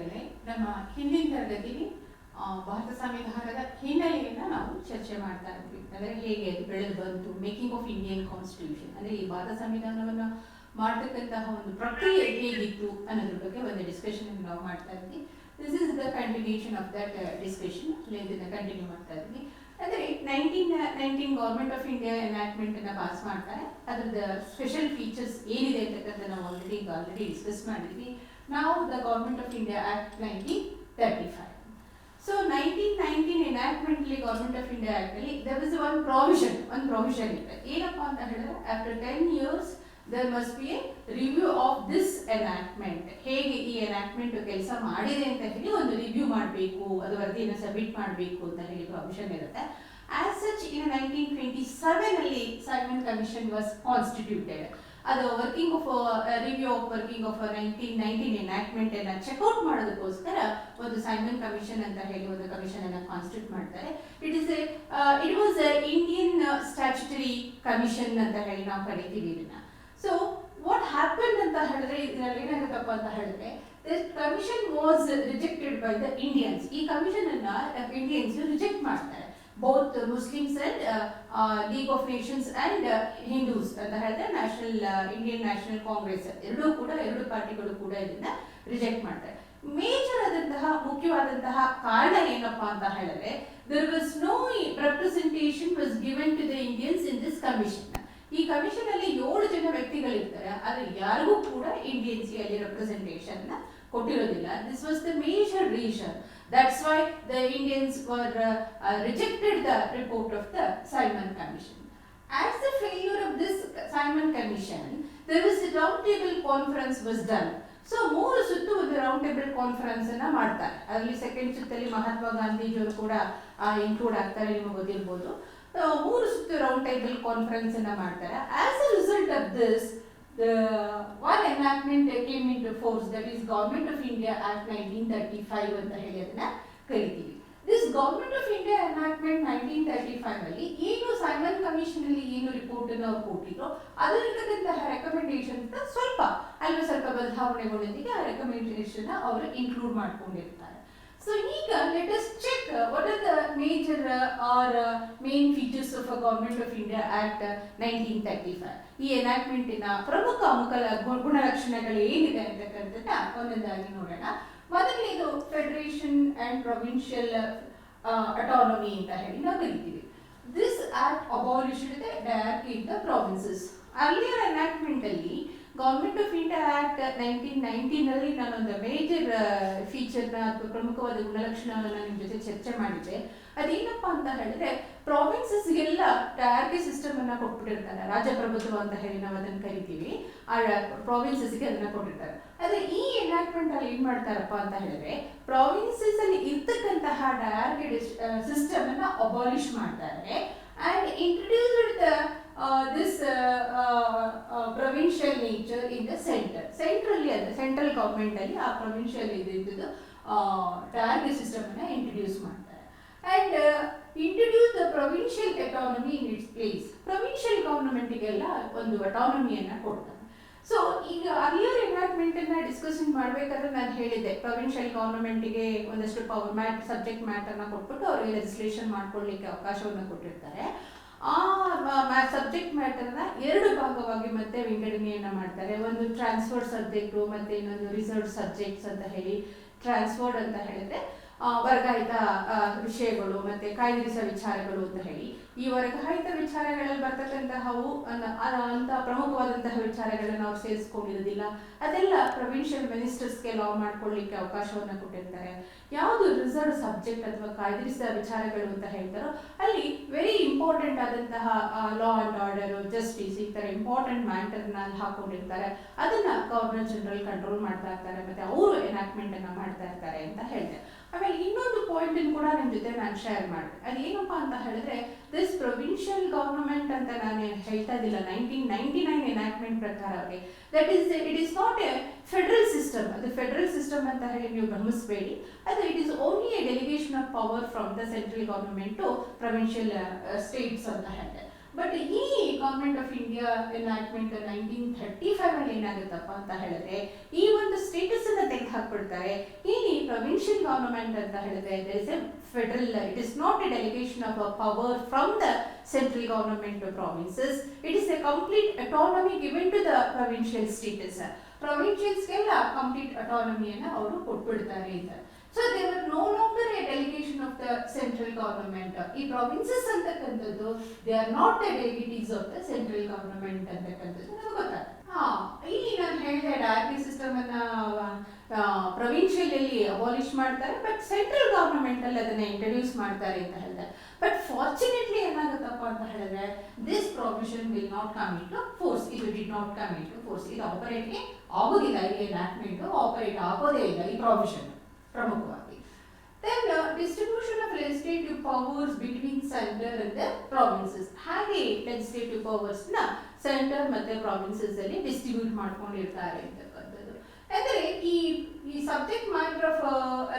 ತರಗತಿಗಳಲ್ಲಿ ನಮ್ಮ ಹಿಂದಿನ ತರಗತಿಯಲ್ಲಿ ಭಾರತ ಸಂವಿಧಾನದ ಹಿನ್ನೆಲೆಯನ್ನು ನಾವು ಚರ್ಚೆ ಮಾಡ್ತಾ ಇದ್ವಿ. ಅಂದರೆ ಹೇಗೆ ಅದು ಬೆಳೆದು ಬಂತು, ಮೇಕಿಂಗ್ ಆಫ್ ಇಂಡಿಯನ್ ಕಾನ್ಸ್ಟಿಟ್ಯೂಷನ್, ಅಂದರೆ ಈ ಭಾರತ ಸಂವಿಧಾನವನ್ನು ಮಾಡ್ತಕ್ಕಂತಹ ಒಂದು ಪ್ರಕ್ರಿಯೆ ಹೇಗಿತ್ತು ಅನ್ನೋದ್ರ ಬಗ್ಗೆ ಒಂದು ಡಿಸ್ಕಷನ್ ನಾವು ಮಾಡ್ತಾ ಇದ್ವಿ. This is the continuation of that discussion. ಇದನ್ನ ಕಂಟಿನ್ಯೂ ಮಾಡ್ತಾ ಇದ್ವಿ. ಅಂದರೆ 1919 ಗೌರ್ಮೆಂಟ್ ಆಫ್ ಇಂಡಿಯಾ ಎನಾಕ್ಟ್ಮೆಂಟ್ ಅನ್ನ ಪಾಸ್ ಮಾಡ್ತಾರೆ. ಅದ್ರದ್ದು ಸ್ಪೆಷಲ್ ಫೀಚರ್ಸ್ ಏನಿದೆ ಅಂತಕ್ಕಂಥ ನಾವು ಆಲ್ರೆಡಿ ಡಿಸ್ಕಸ್ ಮಾಡಿದ್ವಿ. ನಾವು the government of India Act 1935. So 1919 enactment ಅಲ್ಲಿ ಗೌರ್ಮೆಂಟ್ ಆಫ್ ಇಂಡಿಯಾ ಆಕ್ಟ್ ಅಲ್ಲಿ there was one provision ಇದೆ. ಏನಪ್ಪಾ ಅಂತ ಹೇಳಿದ್ರೆ after 10 years there must be a review of this enactment. ಹೇಗೆ ಈ ಎನಾಕ್ಟ್ಮೆಂಟ್ ಕೆಲಸ ಮಾಡಿದೆ ಅಂತ ಹೇಳಿ ಒಂದು ರಿವ್ಯೂ ಮಾಡಬೇಕು, ಅದು ವರದಿಯನ್ನು ಸಬ್ಮಿಟ್ ಮಾಡಬೇಕು ಅಂತ ಹೇಳಿ ಪ್ರಾವಿಷನ್ ಇರುತ್ತೆ. ಆಸ್ ಸಚ್ ಇನ್ 1927 ಅಲ್ಲಿ ಸೈಮನ್ ಕಮಿಷನ್ ವಾಸ್ ಕಾನ್ಸ್ಟಿಟ್ಯೂಟೆಡ್. ಅದು review of working of 1919 enactment ಅನ್ನ ಚೆಕ್ಔಟ್ ಮಾಡೋದಕ್ಕೋಸ್ಕರ ಒಂದು ಸೈಮನ್ ಕಮಿಷನ್ ಅಂತ ಹೇಳಿ ಒಂದು ಕಮಿಷನ್ ಅನ್ನ ಕಾನ್ಸ್ಟಿಟ್ಯೂಟ್ ಮಾಡ್ತಾರೆ. It was Indian statutory commission ಅಂತ ಹೇಳಿ ನಾವು ಕರಿತೀವಿ ಇದನ್ನ. ಸೊ ವಾಟ್ ಹ್ಯಾಪನ್ ಅಂತ ಹೇಳಿದ್ರೆ ಇದರಲ್ಲಿ ಏನಾಗುತ್ತಪ್ಪ ಅಂತ ಹೇಳಿದ್ರೆ this commission was rejected by the Indians. ಈ ಕಮಿಷನ್ ಅನ್ನ ಇಂಡಿಯನ್ಸ್ ರಿಜೆಕ್ಟ್ ಮಾಡ್ತಾರೆ. Both Muslims and league of Nations and Hindus ಅಂತ ಹೇಳಿದ್ರೆ ಇಂಡಿಯನ್ ನ್ಯಾಷನಲ್ ಕಾಂಗ್ರೆಸ್ ಎರಡು ಪಾರ್ಟಿಗಳು ಕೂಡ ಇದನ್ನ ರಿಜೆಕ್ಟ್ ಮಾಡ್ತಾರೆ. ಮೇಜರ್ ಆದಂತಹ ಮುಖ್ಯವಾದಂತಹ ಕಾರಣ ಏನಪ್ಪಾ ಅಂತ ಹೇಳಿದ್ರೆ there was no representation was given to the Indians in this commission. ಈ ಕಮಿಷನ್ ಅಲ್ಲಿ 7 ಜನ ವ್ಯಕ್ತಿಗಳಿರ್ತಾರೆ, ಆದ್ರೆ ಯಾರಿಗೂ ಕೂಡ ಇಂಡಿಯನ್ಸ್ ಅಲ್ಲಿ ರೆಪ್ರೆಸೆಂಟೇಷನ್ ಕೊಟ್ಟಿರೋದಿಲ್ಲ. This was the major reason. That's why the Indians were rejected the report of the Simon Commission. As the failure of this Simon Commission, there was a round table conference was done. So 3 ಸುತ್ತು ಒಂದು round table conference ಅನ್ನ ಮಾಡ್ತಾರೆ. ಅದರಲ್ಲಿ second ಸುತ್ತಲ್ಲಿ Mahatma ಗಾಂಧೀಜಿಯವರು ಕೂಡ include ಆಗ್ತಾರೆ, ನಿಮಗೆ ಗೊತ್ತಿರ್ಬೋದು. 3 ಸುತ್ತು ರೌಂಡ್ ಟೇಬಲ್ ಕಾನ್ಫರೆನ್ಸ್ ಅನ್ನ ಮಾಡ್ತಾರೆ. As a result of this, the one enactment came into force, that is Government of India Act 1935 ಅಂತ ಹೇಳಿ ಅದನ್ನ ಕರಿತೀವಿ. This government of India enactment 1935 ಅಲ್ಲಿ ಏನು ಸೈಮನ್ ಕಮಿಷನ್ ಅಲ್ಲಿ ಏನು ರಿಪೋರ್ಟ್ ಅನ್ನು ಅವ್ರು ಕೊಟ್ಟಿದ್ರು ಅದರಲ್ಲಿರ್ತಕ್ಕಂತಹ ರೆಕಮೆಂಡೇಶನ್ ಸ್ವಲ್ಪ ಬದಲಾವಣೆಗಳೊಂದಿಗೆ ಆ ರೆಕಮೆಂಡೇಶನ್ ಅವರು ಇನ್ಕ್ಲೂಡ್ ಮಾಡ್ಕೊಂಡಿರ್ತಾರೆ. ಸೊ ಈಗ let us check what are the major or main features of Government of India Act 1935. ಈ ಎನಾಕ್ಟ್ಮೆಂಟಿನ ಪ್ರಮುಖ ಗುಣಲಕ್ಷಣಗಳು ಏನಿದೆ ಅಂತಕ್ಕಂಥದ್ದನ್ನ ಒಂದೊಂದಾಗಿ ನೋಡೋಣ. ಮೊದಲನೇದು ಫೆಡರೇಷನ್ ಅಂಡ್ ಪ್ರೊವಿನ್ಷಿಯಲ್ ಅಟಾನಮಿ ಅಂತ ಹೇಳಿ ನಾವು ಕರಿತೀವಿ. This act abolished the diarchy in the provinces. Earlier enactment ಅಲ್ಲಿ ಗವರ್ಮೆಂಟ್ ಆಫ್ ಇಂಡಿಯಾ ಆಕ್ಟ್ 1919 ಅಲ್ಲಿ ನಾನೊಂದು ಮೇಜರ್ ಫೀಚರ್ನ ಅಥವಾ ಪ್ರಮುಖವಾದ ಗುಣಲಕ್ಷಣವನ್ನು ನಿಮ್ಮ ಜೊತೆ ಚರ್ಚೆ ಮಾಡಿದ್ದೆ. ಅದೇನಪ್ಪಾ ಅಂತ ಹೇಳಿದ್ರೆ ಪ್ರಾವಿನ್ಸಸ್ಗೆಲ್ಲ ಡಯಾರ್ಕಿ ಸಿಸ್ಟಮ್ ಅನ್ನ ಕೊಟ್ಬಿಟ್ಟಿರ್ತಾರೆ, ರಾಜಪ್ರಭುತ್ವ ಅಂತ ಹೇಳಿ ನಾವು ಅದನ್ನ ಕರಿತೀವಿ. ಆ ಪ್ರಾವಿನ್ಸಸ್ಗೆ ಅದನ್ನ ಕೊಟ್ಟಿರ್ತಾರೆ. ಆದ್ರೆ ಈ ಎನಾಕ್ಟ್ಮೆಂಟ್ ಅಲ್ಲಿ ಏನ್ ಮಾಡ್ತಾರಪ್ಪ ಅಂತ ಹೇಳಿದ್ರೆ ಪ್ರಾವಿನ್ಸಸ್ ಅಲ್ಲಿ ಇರ್ತಕ್ಕಂತಹ ಡಯಾರ್ಕಿ ಸಿಸ್ಟಮ್ ಅನ್ನ ಅಬಾಲಿಷ್ ಮಾಡ್ತಾರೆ and introduced this provincial nature in the center. Central government ಅಲ್ಲಿ ಆ provincial ಇದ್ದು ಡಯಾರ್ಕಿ ಸಿಸ್ಟಮ್ ಅನ್ನ ಇಂಟ್ರೊಡ್ಯೂಸ್ ಮಾಡ್ತಾರೆ and introduce the provincial autonomy in its place. provincial government ಗೆಲ್ಲ ಒಂದು ಅಟಾನಮಿಯನ್ನ ಕೊಡ್ತಾರೆ. ಸೊ ಈಗ ಅರ್ಲಿಯರ್ ಎನಾಕ್ಟ್ಮೆಂಟ್ ಅನ್ನ ಡಿಸ್ಕಷನ್ ಮಾಡಬೇಕಾದ್ರೆ ನಾನು ಹೇಳಿದ್ದೆ ಪ್ರೊವಿನ್ಷಿಯಲ್ ಗವರ್ನಮೆಂಟ್ಗೆ ಒಂದಷ್ಟು ಪವರ್ ಸಬ್ಜೆಕ್ಟ್ ಮ್ಯಾಟರ್ನ ಕೊಟ್ಬಿಟ್ಟು ಅವರಿಗೆ ಲೆಜಿಸ್ಲೇಷನ್ ಮಾಡ್ಕೊಳ್ಳಿಕ್ಕೆ ಅವಕಾಶವನ್ನು ಕೊಟ್ಟಿರ್ತಾರೆ. ಆ ಸಬ್ಜೆಕ್ಟ್ ಮ್ಯಾಟರ್ನ 2 ಭಾಗವಾಗಿ ಮತ್ತೆ ವಿಂಗಡಣೆಯನ್ನ ಮಾಡ್ತಾರೆ. ಒಂದು ಟ್ರಾನ್ಸ್ಫರ್ಡ್ ಸಬ್ಜೆಕ್ಟು ಮತ್ತೆ ಇನ್ನೊಂದು ರಿಸರ್ವ್ ಸಬ್ಜೆಕ್ಟ್ಸ್ ಅಂತ ಹೇಳಿ. ಟ್ರಾನ್ಸ್ಫರ್ಡ್ ಅಂತ ಹೇಳಿದ್ರೆ ವರ್ಗಾಯಿತ ವಿಷಯಗಳು ಮತ್ತೆ ಕಾಯ್ದಿರಿಸುವ ವಿಚಾರಗಳು ಅಂತ ಹೇಳಿ. ಈ ವರ್ಗಾಯಿತ ವಿಚಾರಗಳಲ್ಲಿ ಬರ್ತಕ್ಕಂತಹವು ಅಂತ ಪ್ರಮುಖವಾದಂತಹ ವಿಚಾರಗಳನ್ನ ನಾವು ಸೇರಿಸ್ಕೊಂಡಿರೋದಿಲ್ಲ. ಅದೆಲ್ಲ ಪ್ರೊವಿನ್ಷಿಯಲ್ ಮಿನಿಸ್ಟರ್ಸ್ಗೆ ಲಾ ಮಾಡ್ಕೊಳ್ಳಿಕ್ಕೆ ಅವಕಾಶವನ್ನ ಕೊಟ್ಟಿರ್ತಾರೆ. ಯಾವುದು ರಿಸರ್ವ್ ಸಬ್ಜೆಕ್ಟ್ ಅಥವಾ ಕಾಯ್ದಿರಿಸಿದ ವಿಚಾರಗಳು ಅಂತ ಹೇಳ್ತಾರೋ ಅಲ್ಲಿ ವೆರಿ ಇಂಪಾರ್ಟೆಂಟ್ ಆದಂತಹ ಲಾ ಅಂಡ್ ಆರ್ಡರ್, ಜಸ್ಟಿಸ್ ಈ ತರ ಇಂಪಾರ್ಟೆಂಟ್ ಮ್ಯಾಟರ್ನ ಅಲ್ಲಿ ಹಾಕೊಂಡಿರ್ತಾರೆ. ಅದನ್ನ ಗವರ್ನರ್ ಜನರಲ್ ಕಂಟ್ರೋಲ್ ಮಾಡ್ತಾ ಇರ್ತಾರೆ, ಮತ್ತೆ ಅವರು ಎನಾಕ್ಟ್ಮೆಂಟ್ ಅನ್ನ ಮಾಡ್ತಾ ಇರ್ತಾರೆ ಅಂತ ಹೇಳ್ತಾರೆ. ಆಮೇಲೆ ಇನ್ನೊಂದು ಪಾಯಿಂಟ್ ಕೂಡ ನಿಮ್ ಜೊತೆ ನಾನು ಶೇರ್ ಮಾಡಿದೆ. ಅದೇನಪ್ಪಾ ಅಂತ ಹೇಳಿದ್ರೆ ದಿಸ್ ಪ್ರೊವಿನ್ಷಿಯಲ್ ಗವರ್ನಮೆಂಟ್ ಅಂತ ನಾನು ಹೇಳ್ತಾ ಇದ್ದಿಲ್ಲ 1999 ಎನಾಕ್ಟ್ಮೆಂಟ್ ಪ್ರಕಾರವಾಗಿ that is it is not a federal system. ಅದು ಫೆಡರಲ್ ಸಿಸ್ಟಮ್ ಅಂತ ಹೇಳಿ ನೀವು ಗಮನಿಸಬೇಡಿ. ಅದು it is only a delegation of power from the central government to provincial states ಅಂತ ಹೇಳಿದೆ. ಬಟ್ ಈ ಗವರ್ಮೆಂಟ್ ಆಫ್ ಇಂಡಿಯಾ ಎನಾಕ್ಟ್ಮೆಂಟ್ 1935 ಅಲ್ಲಿ ಏನಾಗುತ್ತಪ್ಪ ಅಂತ ಹೇಳಿದ್ರೆ ಈ ಒಂದು ಸ್ಟೇಟಸ್ ಅನ್ನ ತೆಗೆದು ಹಾಕ್ಬಿಡ್ತಾರೆ. ಇಲ್ಲಿ ಪ್ರೊವಿನ್ಷಿಯಲ್ ಗವರ್ನಮೆಂಟ್ ಅಂತ ಹೇಳಿದ್ರೆ there is a federal, it is not a delegation of a power from the central government to provinces, it is a complete autonomy given to the provincial status. ಪ್ರೊವಿನ್ಷಿಯಲ್ಸ್ಗೆಲ್ಲ complete ಅಟಾನಮಿಯನ್ನು ಅವರು ಕೊಟ್ಬಿಡ್ತಾರೆ ಅಂತ. So they are no longer a delegation of the central government. ಈ provinces ಅಂತಕ್ಕಂಥದ್ದು they are not the delegatees of the central government ಅಂತಕ್ಕಂಥದ್ದು ನಮ್ಗೆ ಗೊತ್ತಾಗ್ತದೆ. ಇಲ್ಲಿ ನಾನು ಹೇಳಿದೆ ಡಯಾರ್ಕಿ ಸಿಸ್ಟಮ್ ಅನ್ನ ಪ್ರೊವಿನ್ಷಿಯಲ್ ಅಲ್ಲಿ ಅಬಾಲಿಷ್ ಮಾಡ್ತಾರೆ, ಬಟ್ ಸೆಂಟ್ರಲ್ ಗವರ್ನಮೆಂಟ್ ಅಲ್ಲಿ ಅದನ್ನ ಇಂಟ್ರೊಡ್ಯೂಸ್ ಮಾಡ್ತಾರೆ ಅಂತ ಹೇಳಿದೆ. ಬಟ್ ಫಾರ್ಚುನೇಟ್ಲಿ ಏನಾಗುತ್ತಪ್ಪ ಅಂತ ಹೇಳಿದ್ರೆ this provision will not come into force. ಇದು did not come into force. ಇದು ಆಪರೇಟ್ಗೆ ಆಗೋದಿಲ್ಲ. ಈ ಎನಾಕ್ಟ್ಮೆಂಟ್ ಆಪರೇಟ್ ಆಗೋದೇ ಇಲ್ಲ ಈ ಪ್ರೊವಿಷನ್ ಪ್ರಮುಖವಾಗಿ. Then distribution of legislative powers between centre and the provinces. ಹಾಗೆ ಲೆಜಿಸ್ಲೇಟಿವ್ ಪವರ್ಸ್ ನ ಸೆಂಟರ್ ಮತ್ತೆ ಪ್ರಾವಿನ್ಸಸ್ ಅಲ್ಲಿ ಡಿಸ್ಟ್ರಿಬ್ಯೂಟ್ ಮಾಡ್ಕೊಂಡಿರ್ತಾರೆ ಅಂತಕ್ಕಂಥದ್ದು. ಅಂದ್ರೆ ಈ ಸಬ್ಜೆಕ್ಟ್ ಮ್ಯಾಟರ್ ಆಫ್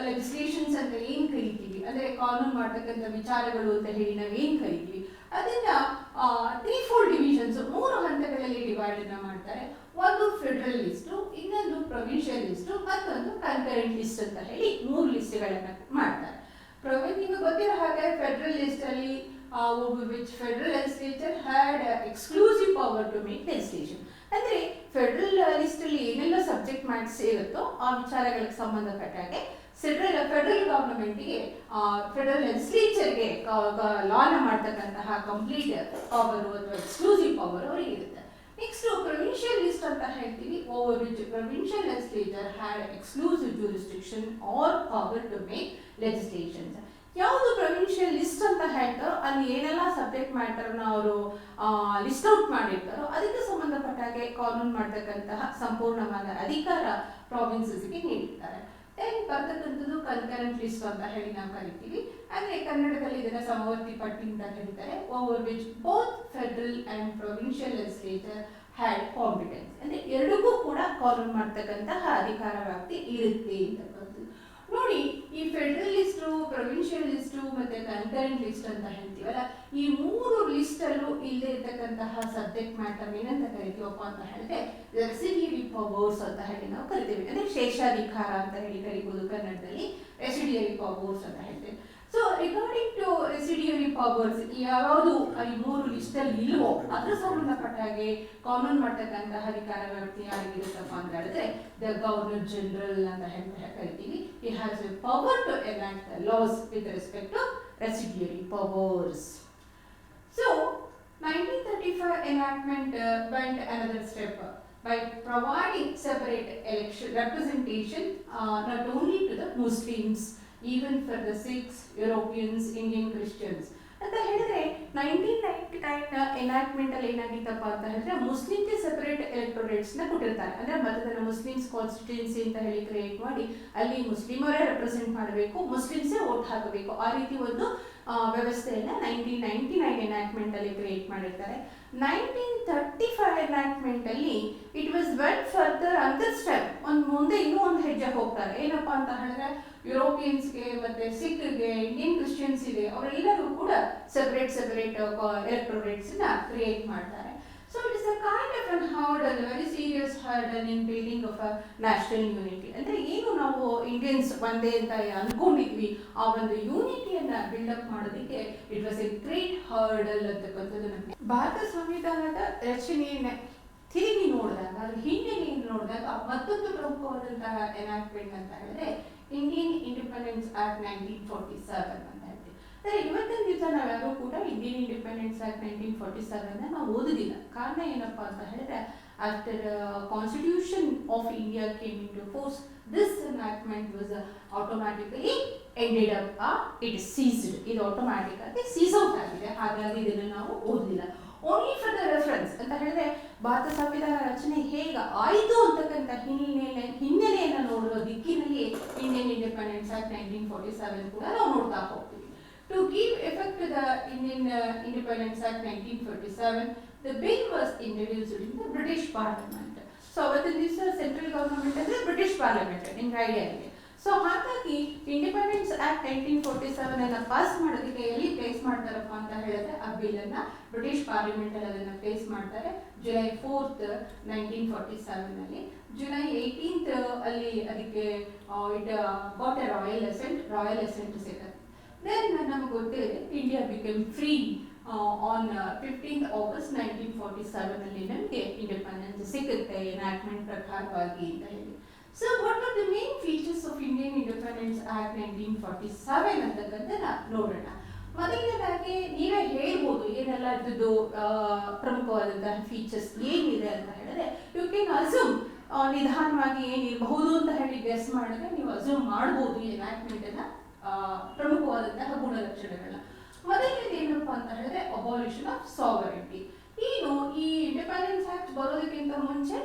ಲೆಜಿಸ್ಲೇಷನ್ಸ್ ಅಂತ ಏನ್ ಕರಿತೀವಿ, ಅಂದ್ರೆ ಕಾನೂನು ಮಾಡ್ತಕ್ಕಂಥ ವಿಚಾರಗಳು ಅಂತ ಹೇಳಿ ನಾವು ಏನ್ ಕರಿತೀವಿ, ಅದನ್ನ 3-4 ಡಿವಿಷನ್ಸ್ 3 ಹಂತಗಳಲ್ಲಿ ಡಿವೈಡ್ ಅನ್ನ ಮಾಡ್ತಾರೆ. ಒಂದು ಫೆಡರಲ್ ಲಿಸ್ಟ್, ಇನ್ನೊಂದು ಪ್ರೊವಿನ್ಷಿಯಲ್ ಲಿಸ್ಟ್, ಮತ್ತೊಂದು ಕನ್ಕರೆಂಟ್ ಲಿಸ್ಟ್ ಅಂತ ಹೇಳಿ 3 ಲಿಸ್ಟ್ಗಳನ್ನ ಮಾಡ್ತಾರೆ. ನಿಮಗೆ ಗೊತ್ತಿರೋ ಹಾಗೆ ಫೆಡರಲ್ ಲಿಸ್ಟ್ ಅಲ್ಲಿ which federal legislature had exclusive power to make legislation. ಅಂದ್ರೆ ಫೆಡರಲ್ ಲಿಸ್ಟ್ ಅಲ್ಲಿ ಏನೆಲ್ಲ ಸಬ್ಜೆಕ್ಟ್ ಮ್ಯಾಟರ್ಸ್ ಇರುತ್ತೋ ಆ ವಿಚಾರಗಳಿಗೆ ಸಂಬಂಧಪಟ್ಟ ಹಾಗೆ ಫೆಡರಲ್ ಗವರ್ನಮೆಂಟ್ಗೆ ಫೆಡರಲ್ ಲೆಜಿಸ್ಲೇಚರ್ಗೆ ಲಾನ ಮಾಡ್ತಕ್ಕಂತಹ ಕಂಪ್ಲೀಟ್ ಪವರ್ ಅಥವಾ ಎಕ್ಸ್ಕ್ಲೂಸಿವ್ ಪವರ್ ಅವರಿಗೆ ಇರುತ್ತೆ. ನೆಕ್ಸ್ಟ್ ಪ್ರೊವಿನ್ಷಿಯಲ್ ಲಿಸ್ಟ್ ಅಂತ ಹೇಳ್ತೀವಿ, over which provincial legislature had exclusive jurisdiction or power to make legislations. ಯಾವುದು ಪ್ರೊವಿನ್ಷಿಯಲ್ ಲಿಸ್ಟ್ ಅಂತ ಹೇಳ್ತಾರೋ ಅಲ್ಲಿ ಏನೆಲ್ಲ ಸಬ್ಜೆಕ್ಟ್ ಮ್ಯಾಟರ್ನ ಅವರು ಲಿಸ್ಟ್ ಔಟ್ ಮಾಡಿರ್ತಾರೋ ಅದಕ್ಕೆ ಸಂಬಂಧಪಟ್ಟ ಹಾಗೆ ಕಾನೂನು ಮಾಡ್ತಕ್ಕಂತಹ ಸಂಪೂರ್ಣವಾದ ಅಧಿಕಾರ ಪ್ರಾವಿನ್ಸಸ್ಗೆ ನೀಡಿರ್ತಾರೆ. ದೆನ್ ಬರ್ತಕ್ಕಂಥದ್ದು ಕನ್ಕರೆಂಟ್ ಲಿಸ್ಟ್ ಅಂತ ಹೇಳಿ ನಾವು ಕರಿತೀವಿ. ಅಂದ್ರೆ ಕನ್ನಡದಲ್ಲಿ ಇದನ್ನ ಸಮವರ್ತಿ ಪಟ್ಟಿ ಅಂತ ಕರೀತಾರೆ. Over which both federal and provincial legislature had competence. ಅಂದ್ರೆ ಎರಡಕ್ಕೂ ಕೂಡ ಕಾನೂನು ಮಾಡ್ತಕ್ಕಂತಹ ಅಧಿಕಾರ ವ್ಯಾಪ್ತಿ ಇರುತ್ತೆ ಅಂತಕ್ಕಂಥದ್ದು. ನೋಡಿ, ಈ ಫೆಡರಲ್ ಲಿಸ್ಟ್, ಪ್ರೊವಿನ್ಷಿಯಲ್ ಲಿಸ್ಟ್ ಮತ್ತೆ ಕನ್ಕರೆಂಟ್ ಲಿಸ್ಟ್ ಅಂತ ಹೇಳ್ತೀವಲ್ಲ, ಈ 3 ಲಿಸ್ಟ್ ಅಲ್ಲೂ ಇಲ್ಲದೆ ಇರ್ತಕ್ಕಂತಹ ಸಬ್ಜೆಕ್ಟ್ ಮ್ಯಾಟರ್ ಏನಂತ ಕರಿತೀವಪ್ಪ ಅಂತ ಹೇಳಿದ್ರೆ ರೆಸಿಡಿಯರಿ ಪವರ್ಸ್ ಅಂತ ಹೇಳಿ ನಾವು ಕರಿತೀವಿ. ಅಂದ್ರೆ ಶೇಷಾಧಿಕಾರ ಅಂತ ಹೇಳಿ ಕರಿಬಹುದು ಕನ್ನಡದಲ್ಲಿ. ರೆಸಿಡಿಯರಿ ಪವರ್ಸ್ ಅಂತ ಹೇಳ್ತೇವೆ. ಸೊ ರಿಗಾರ್ಡಿಂಗ್ ಟು ರೆಸಿಡಿಯರಿ ಪವರ್ಸ್, ಯಾವುದು ಈ 3 ಲಿಸ್ಟ್ ಅಲ್ಲಿ ಇಲ್ವೋ ಅದ್ರ ಸಂಬಂಧಪಟ್ಟ ಹಾಗೆ ಕಾನೂನು ಮಾಡ್ತಕ್ಕಂತಹ ಅಧಿಕಾರ ವ್ಯಾಪ್ತಿ ಯಾರಿಗಿರುತ್ತಪ್ಪ ಅಂತ ಹೇಳಿದ್ರೆ ದ ಗವರ್ನರ್ ಜನರಲ್ ಅಂತ ಹೇಳಿ ಕರಿತೀವಿ. He has a power to enact the laws with respect to residuary powers. So 1935 enactment went another step by providing separate election representation not only to the Muslims, even for the Sikhs, Europeans, Indian Christians. ಅಂತ ಹೇಳಿದ್ರೆ 1999 enactment ಅಲ್ಲಿ ಏನಾಗಿತ್ತಪ್ಪ ಅಂತ ಹೇಳಿದ್ರೆ ಮುಸ್ಲಿಮ್ಗೆ separate ಎಲೆಕ್ಟೋರೇಟ್ಸ್ ನ ಕೊಟ್ಟಿರ್ತಾರೆ. ಅಂದ್ರೆ ಮತದಾನ Muslims constituency ಅಂತ ಹೇಳಿ ಕ್ರಿಯೇಟ್ ಮಾಡಿ ಅಲ್ಲಿ ಮುಸ್ಲಿಮರೇ ರೆಪ್ರೆಸೆಂಟ್ ಮಾಡಬೇಕು, ಮುಸ್ಲಿಮ್ಸೇ ವೋಟ್ ಹಾಕಬೇಕು, ಆ ರೀತಿ ಒಂದು ವ್ಯವಸ್ಥೆಯನ್ನ 1999 ಎನಾಕ್ಟ್ಮೆಂಟ್ ಅಲ್ಲಿ ಕ್ರಿಯೇಟ್ ಮಾಡಿರ್ತಾರೆ. 1935 ಎನಾಕ್ಟ್ಮೆಂಟ್ ಅಲ್ಲಿ it was went further other step, ಮುಂದೆ ಇನ್ನೂ ಒಂದು ಹೆಜ್ಜೆ ಹೋಗ್ತಾರೆ. ಏನಪ್ಪಾ ಅಂತ ಹೇಳಿದ್ರೆ ಯುರೋಪಿಯನ್ಸ್ಗೆ ಮತ್ತೆ ಸಿಖ್ಗೆ, ಇಂಡಿಯನ್ ಕ್ರಿಶ್ಚಿಯನ್ಸ್ ಇದೆ, ಅವರೆಲ್ಲರೂ ಕೂಡ ಸೆಪರೇಟ್ ಎಲೆಕ್ಟೋರೇಟ್ಸ್ ನ ಕ್ರಿಯೇಟ್ ಮಾಡ್ತಾರೆ. So it is a kind of an hurdle, very serious hurdle in building of a national unity. ಅಂದ್ರೆ ಏನು ನಾವು ಇಂಡಿಯನ್ಸ್ ಒಂದೇ ಅಂತ ಅನ್ಕೊಂಡಿದ್ವಿ, ಆ ಒಂದು ಯೂನಿಟಿಯನ್ನ ಬಿಲ್ಡಪ್ ಮಾಡೋದಕ್ಕೆ it was A great hurdle ಅಂತಕ್ಕಂಥದ್ದು ನಮಗೆ. ಭಾರತ ಸಂವಿಧಾನದ ರಚನೆಯನ್ನ ತಿರುಗಿ ನೋಡಿದಾಗ, ಅದ್ರ ಹಿನ್ನೆಲೆಯನ್ನು ನೋಡಿದಾಗ ಮತ್ತೊಂದು ಪ್ರಮುಖವಾದಂತಹ ಎನಾಕ್ಟ್ಮೆಂಟ್ ಅಂತ ಹೇಳಿದ್ರೆ ಇಂಡಿಯನ್ ಇಂಡಿಪೆಂಡೆನ್ಸ್ ಆಕ್ಟ್ 1947 ಅಂತ ಹೇಳ್ತೀವಿ. ಅಂದರೆ ಇವತ್ತಿನ ದಿವಸ ನಾವ್ಯಾರು ಕೂಡ ಇಂಡಿಯನ್ ಇಂಡಿಪೆಂಡೆನ್ಸ್ ಆಕ್ಟ್ 1947 ನಾವು ಓದುದಿಲ್ಲ. ಕಾರಣ ಏನಪ್ಪಾ ಅಂತ ಹೇಳಿದ್ರೆ after Constitution of India came into force, this enactment was automatically ended up, it is ceased. ಇದು ಆಟೋಮ್ಯಾಟಿಕ್ ಆಗಿ ಸೀಸ್ ಔಟ್ ಆಗಿದೆ, ಹಾಗಾಗಿ ಇದನ್ನು ನಾವು ಓದಲಿಲ್ಲ. ಓನ್ಲಿ ಫಾರ್ ದ ರೆಫರೆನ್ಸ್ ಅಂತ ಹೇಳಿದ್ರೆ ಭಾರತ ಸಂವಿಧಾನ ರಚನೆ ಹೇಗೆ ಆಯಿತು ಅಂತಕ್ಕಂಥ ಹಿನ್ನೆಲೆಯನ್ನು ನೋಡುವ ದಿಕ್ಕಿನಲ್ಲಿ ಇಂಡಿಯನ್ ಇಂಡಿಪೆಂಡೆನ್ಸ್ ಆಕ್ಟ್ 1947 ಕೂಡ ನಾವು ನೋಡ್ತಾ ಹೋಗ್ತೀವಿ. To give effect to the Indian Independence Act 1947, the bill was introduced in the British Parliament. So ಅವತ್ತಿನ ದಿವಸ ಸೆಂಟ್ರಲ್ ಗವರ್ನಮೆಂಟ್ ಅಂದ್ರೆ ಬ್ರಿಟಿಷ್ ಪಾರ್ಲಿಮೆಂಟ್, ನಿಮ್ಗೆ ಐಡಿಯಾ ಇದೆ. ಸೊ ಹಾಗಾಗಿ ಇಂಡಿಪೆಂಡೆನ್ಸ್ ಆಕ್ಟ್ 1947 ಅನ್ನ ಪಾಸ್ ಮಾಡೋದಕ್ಕೆ ಎಲ್ಲಿ ಪ್ಲೇಸ್ ಮಾಡ್ತಾರಪ್ಪ ಅಂತ ಹೇಳಿದ್ರೆ ಆ ಬಿಲ್ ಅನ್ನ ಬ್ರಿಟಿಷ್ ಪಾರ್ಲಿಮೆಂಟ್ ಅಲ್ಲಿ ಅದನ್ನ ಪ್ಲೇಸ್ ಮಾಡ್ತಾರೆ ಜುಲೈ 4th 1947 ನಲ್ಲಿ. ಜುಲೈ 18th ಅಲ್ಲಿ ಅದಕ್ಕೆ it got A royal asset ಸಿಗುತ್ತೆ. ದೆನ್ ನಮಗೆ ಗೊತ್ತಿದೆ India become free on 15th August 1947 ಅಲ್ಲಿ ನಮಗೆ ಇಂಡಿಪೆಂಡೆನ್ಸ್ ಸಿಗುತ್ತೆ ಎನಾಕ್ಟ್ಮೆಂಟ್ ಪ್ರಕಾರವಾಗಿ ಅಂತ ಹೇಳಿ. So what are the main features of Indian Independence Act 1947 ಅಂತಕ್ಕಂಥದ್ದನ್ನ ನೋಡೋಣ. ಮೊದಲನೇದಾಗಿ ನೀವೇ ಹೇಳ್ಬೋದು ಏನೆಲ್ಲ ಇದ್ದು ಪ್ರಮುಖವಾದಂತಹ ಫೀಚರ್ಸ್ ಏನಿದೆ ಅಂತ ಹೇಳಿದ್ರೆ ಯು ಕ್ಯಾನ್ ಅಸ್ಯೂಮ್ ನಿಧಾನವಾಗಿ ಏನಿರಬಹುದು ಅಂತ ಹೇಳಿ ಗೆಸ್ ಮಾಡಿದ್ರೆ ನೀವು ಅಸ್ಯೂಮ್ ಮಾಡ್ಬೋದು ಎನಾಕ್ಟ್ಮೆಂಟ್ ಅನ್ನ ಪ್ರಮುಖವಾದಂತಹ ಗುಣಲಕ್ಷಣಗಳನ್ನ. ಮೊದಲನೇದು ಏನಪ್ಪಾ ಅಂತ ಹೇಳಿದ್ರೆ ಅಬಾಲಿಷನ್ ಆಫ್ ಸಾವರಿಟಿ. ಏನು ಈ ಇಂಡಿಪೆಂಡೆನ್ಸ್ ಆಕ್ಟ್ ಬರೋದಕ್ಕಿಂತ ಮುಂಚೆ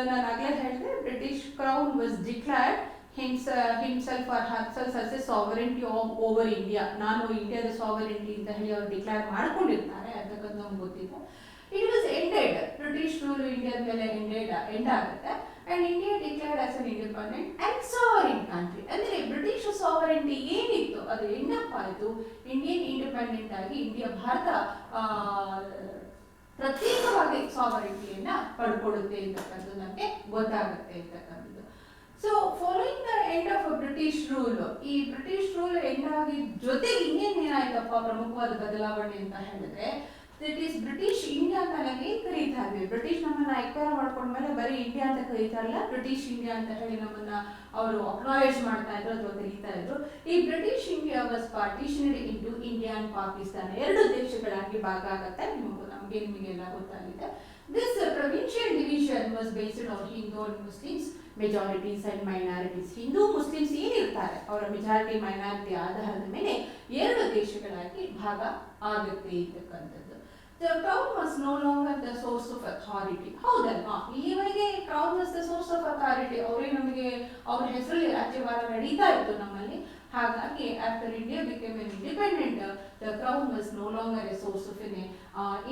ನಾನು ಆಗಲೇ ಹೇಳಿದೆ British crown was declared himself or herself as a sovereignty over India. ನಾನು ಇಂಡಿಯಾದ ಸಾವರಿಟಿ ಅಂತ ಹೇಳಿ ಅವ್ರು ಡಿಕ್ಲೇರ್ ಮಾಡ್ಕೊಂಡಿರ್ತಾರೆ ಅದಕ್ಕಂತ ನಮ್ಗೆ ಗೊತ್ತಿದೆ. It was ended, British rule ಇಂಡಿಯಾದ ಮೇಲೆ ಎಂಡ್ ಆಗುತ್ತೆ and India declared as an independent and sovereign country. ಅಂದ್ರೆ ಬ್ರಿಟಿಷ್ ಸಾವರಿಟಿ ಏನಿತ್ತು ಅದು ಎಂಡಪ್ ಆಯಿತು, ಇಂಡಿಯನ್ ಇಂಡಿಪೆಂಡೆಂಟ್ ಆಗಿ ಭಾರತ ಪ್ರತ್ಯೇಕವಾಗಿ ಸಾವರಿಟಿಯನ್ನ ಪಡ್ಕೊಳ್ಳುತ್ತೆ ಅಂತಕ್ಕಂಥದ್ದು ನಮಗೆ ಗೊತ್ತಾಗುತ್ತೆ ಅಂತಕ್ಕಂಥದ್ದು. So following the end of British rule, ಈ ಬ್ರಿಟಿಷ್ ರೂಲ್ ಎಂಡ್ ಆಗಿದ ಜೊತೆಗೆ ಇನ್ನೇನಾಯ್ತಪ್ಪ ಪ್ರಮುಖವಾದ ಬದಲಾವಣೆ ಅಂತ ಹೇಳಿದ್ರೆ ದಟ್ ಈಸ್ ಬ್ರಿಟಿಷ್ ಇಂಡಿಯಾ ಅಂತ ನಾವೇನ್ ಕರೀತಾ ಇದ್ವಿ, ಬ್ರಿಟಿಷ್ ನಮ್ಮನ್ನ ಎಕ್ವೈರ್ ಮಾಡ್ಕೊಂಡ್ಮೇಲೆ ಬರೀ ಇಂಡಿಯಾ ಅಂತ ಕರೀತಾರಲ್ಲ, ಬ್ರಿಟಿಷ್ ಇಂಡಿಯಾ ಅಂತ ಹೇಳಿ ನಮ್ಮನ್ನ ಅವರು ಅಕ್ನಾಲೇಜ್ ಮಾಡ್ತಾ ಇದ್ರು ಅಥವಾ ಕರೀತಾ ಇದ್ರು. ಈ British India was partitioned into India and Pakistan, ಎರಡು ದೇಶಗಳಾಗಿ ಭಾಗ ಆಗತ್ತೆ. ನಿಮಗೆಲ್ಲ ಗೊತ್ತಾಗಿದೆ. This provincial division was based on Hindu and Muslims, majorities and minorities. Hindu Muslims ಏನಿರ್ತಾರೆ ಅವರ ಮೆಜಾರಿಟಿ ಮೈನಾರಿಟಿ ಆಧಾರದ ಮೇಲೆ ಎರಡು ದೇಶಗಳಾಗಿ ಭಾಗ ಆಗುತ್ತೆ ಇರ್ತಕ್ಕಂಥದ್ದು. The crown was no longer the source of authority. ಹೌದಲ್ವಾ, ಇಲ್ಲಿವರೆಗೆ crown was the source of authority. ಅವರೇ ನಮಗೆ ಅವ್ರ ಹೆಸರಲ್ಲಿ ರಾಜ್ಯಭಾರ ನಡೀತಾ ಇತ್ತು ನಮ್ಮಲ್ಲಿ. ಹಾಗಾಗಿ after India became an independent the crown was no longer a source of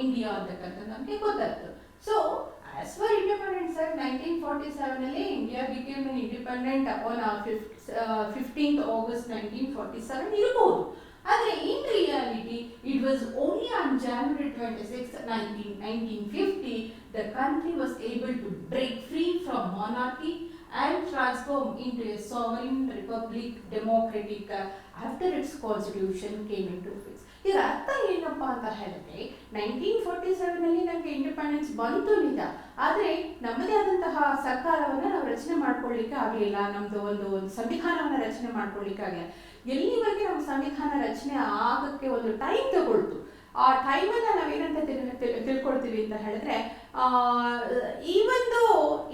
India ಅಂತಕ್ಕಂಥದ್ದು ನಮಗೆ ಗೊತ್ತಾಯ್ತು. So as per Independence Act 1947 ಅಲ್ಲಿ India became an independent on 15th August 1947 ಇರಬಹುದು. ಆದರೆ in reality it was only on January 26, 1950 the country was able to break free from monarchy and transform into a sovereign republic democratic after its constitution came into effect. ಇದರ ಅರ್ಥ ಏನಪ್ಪಾ ಅಂತ ಹೇಳಿದ್ರೆ 1947 ನಲ್ಲಿ ನಮಗೆ independence ಬಂತು ನಿಜ, ಆದ್ರೆ ನಮ್ಮದೇ ಆದಂತಹ ಸರ್ಕಾರವನ್ನ ನಾವು ರಚನೆ ಮಾಡ್ಕೊಳ್ಳಿಕ್ಕೆ ಆಗಲಿಲ್ಲ, ನಮ್ದು ಒಂದು ಸಂವಿಧಾನವನ್ನ ರಚನೆ ಮಾಡ್ಕೊಳ್ಳಿಕ್ಕೆ ಆಗಲಿಲ್ಲ. ಎಲ್ಲಿವರೆಗೆ ನಮ್ಮ ಸಂವಿಧಾನ ರಚನೆ ಆಗಕ್ಕೆ ಒಂದು ಟೈಮ್ ತಗೊಳ್ತು, ಆ ಟೈಮನ್ನ ನಾವೇನಂತ ತಿಳ್ಕೊಳ್ತೀವಿ ಅಂತ ಹೇಳಿದ್ರೆ even though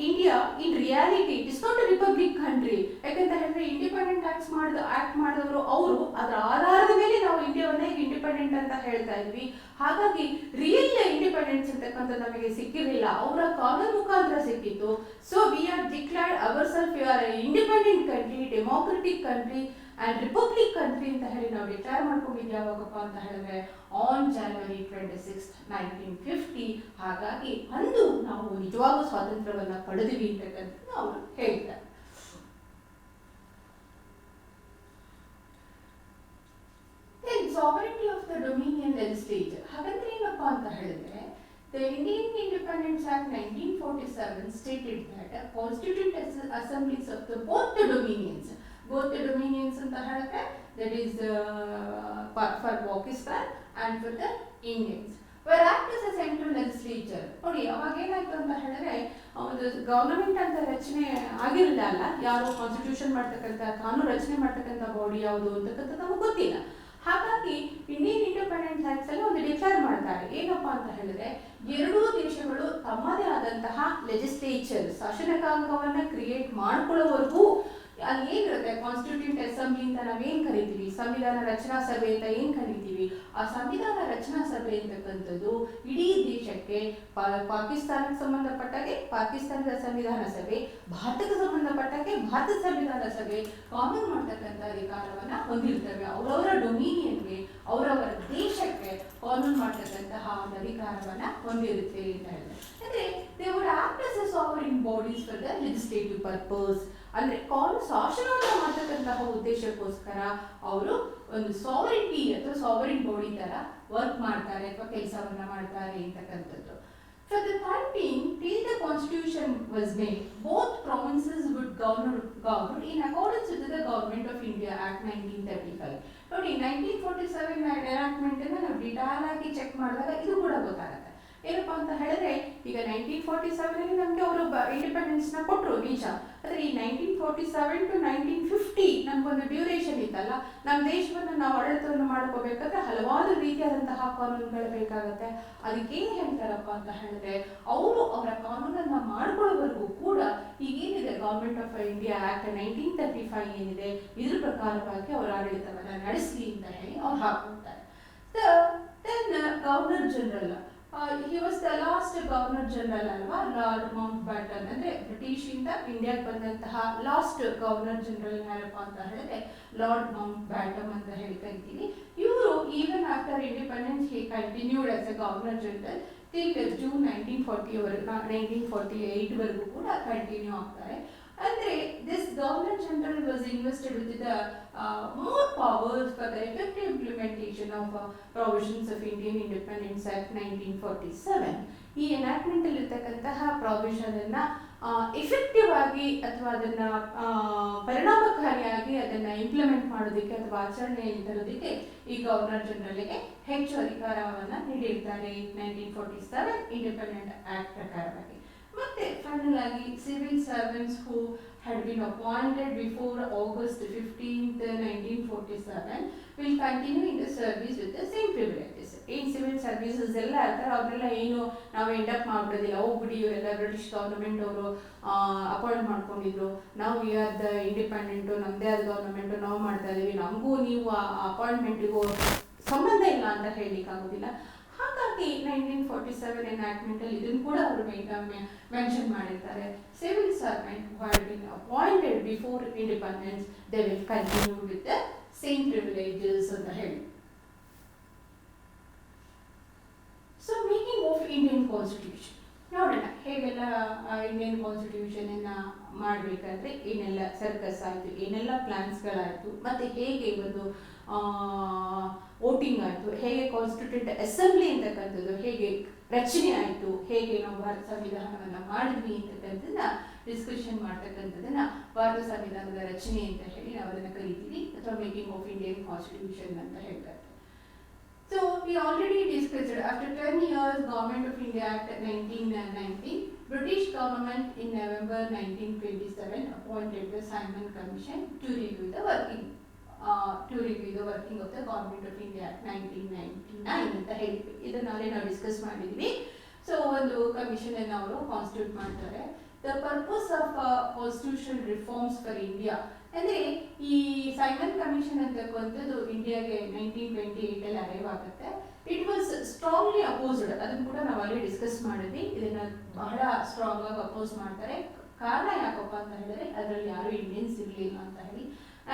India in reality it is not A republic country. ಯಾಕಂತ ಹೇಳಿದ್ರೆ ಇಂಡಿಪೆಂಡೆಂಟ್ ಆಕ್ಟ್ ಮಾಡಿದವರು ಅವರು ಅದರ ಆಧಾರದ ಮೇಲೆ ನಾವು ಇಂಡಿಯಾವನ್ನ ಈಗ ಇಂಡಿಪೆಂಡೆಂಟ್ ಅಂತ ಹೇಳ್ತಾ ಇದ್ವಿ. ಹಾಗಾಗಿ ರಿಯಲ್ ಇಂಡಿಪೆಂಡೆನ್ಸ್ ಅಂತಕ್ಕಂಥ ನಮಗೆ ಸಿಕ್ಕಿರಲಿಲ್ಲ, ಅವರ ಕಾನೂನು ಮುಖಾಂತರ ಸಿಕ್ಕಿತ್ತು. So we are declared our self you are independent country, democratic country and republic country ಅಂತ ಹೇಳಿ ನಾವು ಡಿಕ್ಲೇರ್ ಮಾಡ್ಕೊಂಡಿದ್ವಿ ಯಾವಾಗಪ್ಪ ಅಂತ ಹೇಳಿದ್ರೆ ಆನ್ January 26, 1950. ಹಾಗಾಗಿ ಅಂದು ನಾವು ನಿಜವಾಗೂ ಸ್ವಾತಂತ್ರ್ಯವನ್ನ ಪಡೆದಿವಿ ಅಂತಕ್ಕಂಥದ್ದು ಅವರು ಹೇಳ್ತಾರೆ. ಸಾವರಿಟಿ ಆಫ್ ದ ಡೊಮಿನಿಯನ್ ಲೆಜಿಸ್ಲೇಚರ್ ಹಾಗಂದ್ರೆ ಏನಪ್ಪಾ ಅಂತ ಹೇಳಿದ್ರೆ The Indian Independence Act 1947 stated that constituent assemblies of both the dominions ಅಂತ ಹೇಳಿದ್ರೆ that is for Pakistan and for the Indians were act as a central legislature. ನೋಡಿ ಅವಾಗ ಏನಾಯ್ತು ಅಂತ ಹೇಳಿದ್ರೆ ಒಂದು ಗವರ್ನಮೆಂಟ್ ಅಂತ ರಚನೆ ಆಗಿರಲಿಲ್ಲ, ಯಾರು ಕಾನ್ಸ್ಟಿಟ್ಯೂಷನ್ ಮಾಡ್ತಕ್ಕಂಥ ಕಾನೂನು ರಚನೆ ಮಾಡ್ತಕ್ಕಂಥ ಬಾಡಿ ಯಾವುದು ಅಂತಕ್ಕಂಥದ್ದು ನಮಗೆ ಗೊತ್ತಿಲ್ಲ. ಹಾಗಾಗಿ ಇಂಡಿಯನ್ ಇಂಡಿಪೆಂಡೆನ್ಸ್ ಆಕ್ಟ್ಸ್ ಅಲ್ಲಿ ಒಂದು ಡಿಕ್ಲೇರ್ ಮಾಡ್ತಾರೆ ಏನಪ್ಪಾ ಅಂತ ಹೇಳಿದ್ರೆ ಎರಡೂ ದೇಶಗಳು ತಮ್ಮದೇ ಆದಂತಹ ಲೆಜಿಸ್ಲೇಚರ್ ಶಾಸಕಾಂಗವನ್ನ ಕ್ರಿಯೇಟ್ ಮಾಡ್ಕೊಳ್ಳೋವರೆಗೂ ಅಲ್ಲಿ ಏನಿರುತ್ತೆ ಕಾನ್ಸ್ಟಿಟ್ಯೂಂಟ್ ಅಸೆಂಬ್ಲಿ ಅಂತ ನಾವೇನ್ ಕರಿತೀವಿ, ಸಂವಿಧಾನ ರಚನಾ ಸಭೆ ಅಂತ ಏನ್ ಕರಿತೀವಿ, ಆ ಸಂವಿಧಾನ ರಚನಾ ಸಭೆ ಅಂತಕ್ಕಂಥದ್ದು ಇಡೀ ದೇಶಕ್ಕೆ ಪಾಕಿಸ್ತಾನಕ್ಕೆ ಸಂಬಂಧಪಟ್ಟಾಗೆ ಪಾಕಿಸ್ತಾನದ ಸಂವಿಧಾನ ಸಭೆ, ಭಾರತಕ್ಕೆ ಸಂಬಂಧಪಟ್ಟಾಗೆ ಭಾರತದ ಸಂವಿಧಾನ ಸಭೆ ಕಾನೂನು ಮಾಡ್ತಕ್ಕಂಥ ಅಧಿಕಾರವನ್ನ ಹೊಂದಿರ್ತವೆ. ಅವರವರ ಡೊಮಿನಿಯನ್ಗೆ ಅವರವರ ದೇಶಕ್ಕೆ ಕಾನೂನು ಮಾಡ್ತಕ್ಕಂತಹ ಒಂದು ಅಧಿಕಾರವನ್ನ ಹೊಂದಿರುತ್ತೆ ಅಂತ ಹೇಳಿದ್ರೆ ಅಂದ್ರೆ they would act as a sovereign bodies for the legislative purpose. ಅಂದ್ರೆ ಶಾಸನವನ್ನು ಮಾಡ್ತಕ್ಕಂತಹ ಉದ್ದೇಶಕ್ಕೋಸ್ಕರ ಅವರು ಒಂದು ಸಾವರಿಟಿ ಅಥವಾ ಸಾವರಿನ್ ಬಾಡಿ ತರ ವರ್ಕ್ ಮಾಡ್ತಾರೆ ಅಥವಾ ಕೆಲಸವನ್ನ ಮಾಡ್ತಾರೆ ಅಂತಕ್ಕಂಥದ್ದು. For the time being, till the constitution was made, both provinces would govern in accordance with the Government of India Act 1935. ನೋಡಿ 1947 enactment ಅನ್ನು ನಾವು ಡಿಟೇಲ್ ಆಗಿ ಚೆಕ್ ಮಾಡಿದಾಗ ಇದು ಕೂಡ ಗೊತ್ತಾಗುತ್ತೆ. ಏನಪ್ಪಾ ಅಂತ ಹೇಳಿದ್ರೆ ಈಗ 1947 ಅಲ್ಲಿ ನಮ್ಗೆ ಅವರು ಇಂಡಿಪೆಂಡೆನ್ಸ್ ನ ಕೊಟ್ಟರು ನಿಜ, ಆದ್ರೆ ಈ 1947 to 1950 ನಮ್ಗೊಂದು ಡ್ಯೂರೇಷನ್ ಇತ್ತಲ್ಲ, ನಮ್ಮ ದೇಶವನ್ನು ನಾವು ಆಡಳಿತವನ್ನು ಮಾಡ್ಕೋಬೇಕಾದ್ರೆ ಹಲವಾರು ರೀತಿಯಾದಂತಹ ಕಾನೂನುಗಳು ಬೇಕಾಗತ್ತೆ. ಅದಕ್ಕೆ ಏನ್ ಹೇಳ್ತಾರಪ್ಪ ಅಂತ ಹೇಳಿದ್ರೆ ಅವರು ಅವರ ಕಾನೂನನ್ನ ಮಾಡ್ಕೊಳ್ಳೋವರೆಗೂ ಕೂಡ ಈಗೇನಿದೆ ಗವರ್ಮೆಂಟ್ ಆಫ್ ಇಂಡಿಯಾ ಆಕ್ಟ್ 1935 ಏನಿದೆ ಇದ್ರ ಪ್ರಕಾರವಾಗಿ ಅವರ ಆಡಳಿತವನ್ನ ನಡೆಸಲಿ ಅಂತ ಹೇಳಿ ಅವ್ರು ಹಾಕೊಳ್ತಾರೆ. Then governor general, he was the last governor general ಅಲ್ವಾ, ಲಾರ್ಡ್ ಮೌಂಟ್ ಬ್ಯಾಟನ್, ಅಂದ್ರೆ ಬ್ರಿಟಿಷ್ ಇಂದ ಇಂಡಿಯಾಗೆ ಬಂದಂತಹ ಲಾಸ್ಟ್ ಗವರ್ನರ್ ಜನರಲ್ ಯಾರಪ್ಪ ಅಂತ ಹೇಳಿದ್ರೆ ಲಾರ್ಡ್ ಮೌಂಟ್ ಬ್ಯಾಟಮ್ ಅಂತ ಹೇಳಿ ಕರಿತೀವಿ. ಇವರು even after independence he continued as a governor general till June 1948 ವರೆಗೂ ಕೂಡ ಕಂಟಿನ್ಯೂ ಆಗ್ತಾರೆ. ಅಂದ್ರೆ this governor general was invested with the more powers for the effective implementation of provisions of Indian Independence Act 1947. ಈ enactment ಅಲ್ಲಿ ಇರತಕ್ಕಂತಹ provision ಅನ್ನ effective ಆಗಿ ಅಥವಾ ಅದನ್ನ ಪರಿಣಾಮಕಾರಿಯಾಗಿ ಅದನ್ನ ಇಂಪ್ಲಿಮೆಂಟ್ ಮಾಡೋದಕ್ಕೆ ಅಥವಾ ಆಚರಣೆಯಲ್ಲಿ ತರೋದಕ್ಕೆ ಈ ಗವರ್ನರ್ ಜನರಲ್ಗೆ ಹೆಚ್ಚು ಅಧಿಕಾರವನ್ನ ನೀಡಿರ್ತಾರೆ 1947 ಇಂಡಿಪೆಂಡೆಂಟ್ ಆಕ್ಟ್ ಪ್ರಕಾರವಾಗಿ. ಮತ್ತೆ ಫೈನಲ್ ಆಗಿ civil servants who had been appointed before August 15th, 1947 will continue in the service with the same privileges. In civil services ಎಲ್ಲ ಇರ್ತಾರೆ ಅವರೆಲ್ಲ ಏನು ನಾವು ಎಂಡ್ ಅಪ್ ಮಾಡ್ಬಿಡೋದಿಲ್ಲ, ಹೋಗ್ಬಿಡಿ ಇವರೆಲ್ಲ ಬ್ರಿಟಿಷ್ ಗವರ್ನಮೆಂಟ್ ಅವರು ಅಪಾಯಿಂಟ್ ಮಾಡ್ಕೊಂಡಿದ್ರು, ನಾವು ವಿ ಆರ್ ದ ಇಂಡಿಪೆಂಡೆಂಟು, ನಮ್ಮದೇ ಆದ ಗವರ್ನಮೆಂಟು, ನಾವು ಮಾಡ್ತಾ ಇದೀವಿ, ನಮಗೂ ನೀವು ಅಪಾಯಿಂಟ್ಮೆಂಟಿಗೂ ಸಂಬಂಧ ಇಲ್ಲ ಅಂತ ಹೇಳಲಿಕ್ಕಾಗೋದಿಲ್ಲ. ಹಾಗಾಗಿ 1947 ಎನಾಕ್ಟ್ಮೆಂಟ್ ಅಲ್ಲಿ ಇದನ್ನು ಕೂಡ ಅವರು ಮೆನ್ಷನ್ ಮಾಡಿರ್ತಾರೆ. Civil servant who had been appointed before independence they will continue with the same privileges ಅಂತ ಹೇಳಿ. So making of Indian constitution ನೋಡೋಣ ಹೇಗೆಲ್ಲ ಇಂಡಿಯನ್ ಕಾನ್ಸ್ಟಿಟ್ಯೂಷನ್ ಅನ್ನ ಮಾಡಬೇಕಾದ್ರೆ ಏನೆಲ್ಲ ಸರ್ಕಸ್ ಆಯಿತು, ಏನೆಲ್ಲ ಪ್ಲಾನ್ಸ್ಗಳಾಯಿತು, ಮತ್ತೆ ಹೇಗೆ ಒಂದು ವೋಟಿಂಗ್ ಆಯಿತು, ಹೇಗೆ ಕಾನ್ಸ್ಟಿಟ್ಯೂಟೆಡ್ ಅಸೆಂಬ್ಲಿ ಅಂತಕ್ಕಂಥದ್ದು ಹೇಗೆ ರಚನೆ ಆಯಿತು, ಹೇಗೆ ನಾವು ಭಾರತ ಸಂವಿಧಾನವನ್ನು ಮಾಡಿದ್ವಿ ಅಂತಕ್ಕಂಥದ್ದನ್ನ ಡಿಸ್ಕಷನ್ ಮಾಡ್ತಕ್ಕಂಥದ್ದನ್ನ ಭಾರತ ಸಂವಿಧಾನದ ರಚನೆ ಅಂತ ಹೇಳಿ ನಾವು ಅದನ್ನು ಕರಿತೀವಿ ಅಥವಾ ಮೇಕಿಂಗ್ ಆಫ್ ಇಂಡಿಯನ್ ಕಾನ್ಸ್ಟಿಟ್ಯೂಷನ್ ಅಂತ ಹೇಳ್ತಾರೆ. So we already discussed after 10 years Government of India Act 1990, British government in November 1927 appointed the Simon Commission to review the working of the Government of India Act 1999 ಅಂತ ಹೇಳಿ ಇದನ್ನೇ ನಾವು discuss ಮಾಡಿದ್ವಿ. So ಒಂದು commission ಅನ್ನು ಅವರು constitute ಮಾಡ್ತಾರೆ. The purpose of constitution reforms for India ಅಂದ್ರೆ ಈ ಸೈಮನ್ ಕಮಿಷನ್ ಅಂತಕ್ಕಂಥದ್ದು ಇಂಡಿಯಾಗೆ 1928 ಅಲ್ಲಿ ಅರೈವ್ ಆಗುತ್ತೆ. ಇಟ್ ವಾಸ್ ಸ್ಟ್ರಾಂಗ್ಲಿ ಅಪೋಸ್ಡ್, ಅದನ್ನು ಕೂಡ ನಾವು ಅಲ್ಲಿ ಡಿಸ್ಕಸ್ ಮಾಡಿದ್ವಿ. ಇದನ್ನ ಬಹಳ ಸ್ಟ್ರಾಂಗ್ ಆಗಿ ಅಪೋಸ್ ಮಾಡ್ತಾರೆ. ಕಾರಣ ಯಾಕಪ್ಪ ಅಂತ ಹೇಳಿದ್ರೆ ಅದರಲ್ಲಿ ಯಾರು ಇಂಡಿಯನ್ಸ್ ಇರಲಿಲ್ಲ ಅಂತ ಹೇಳಿ.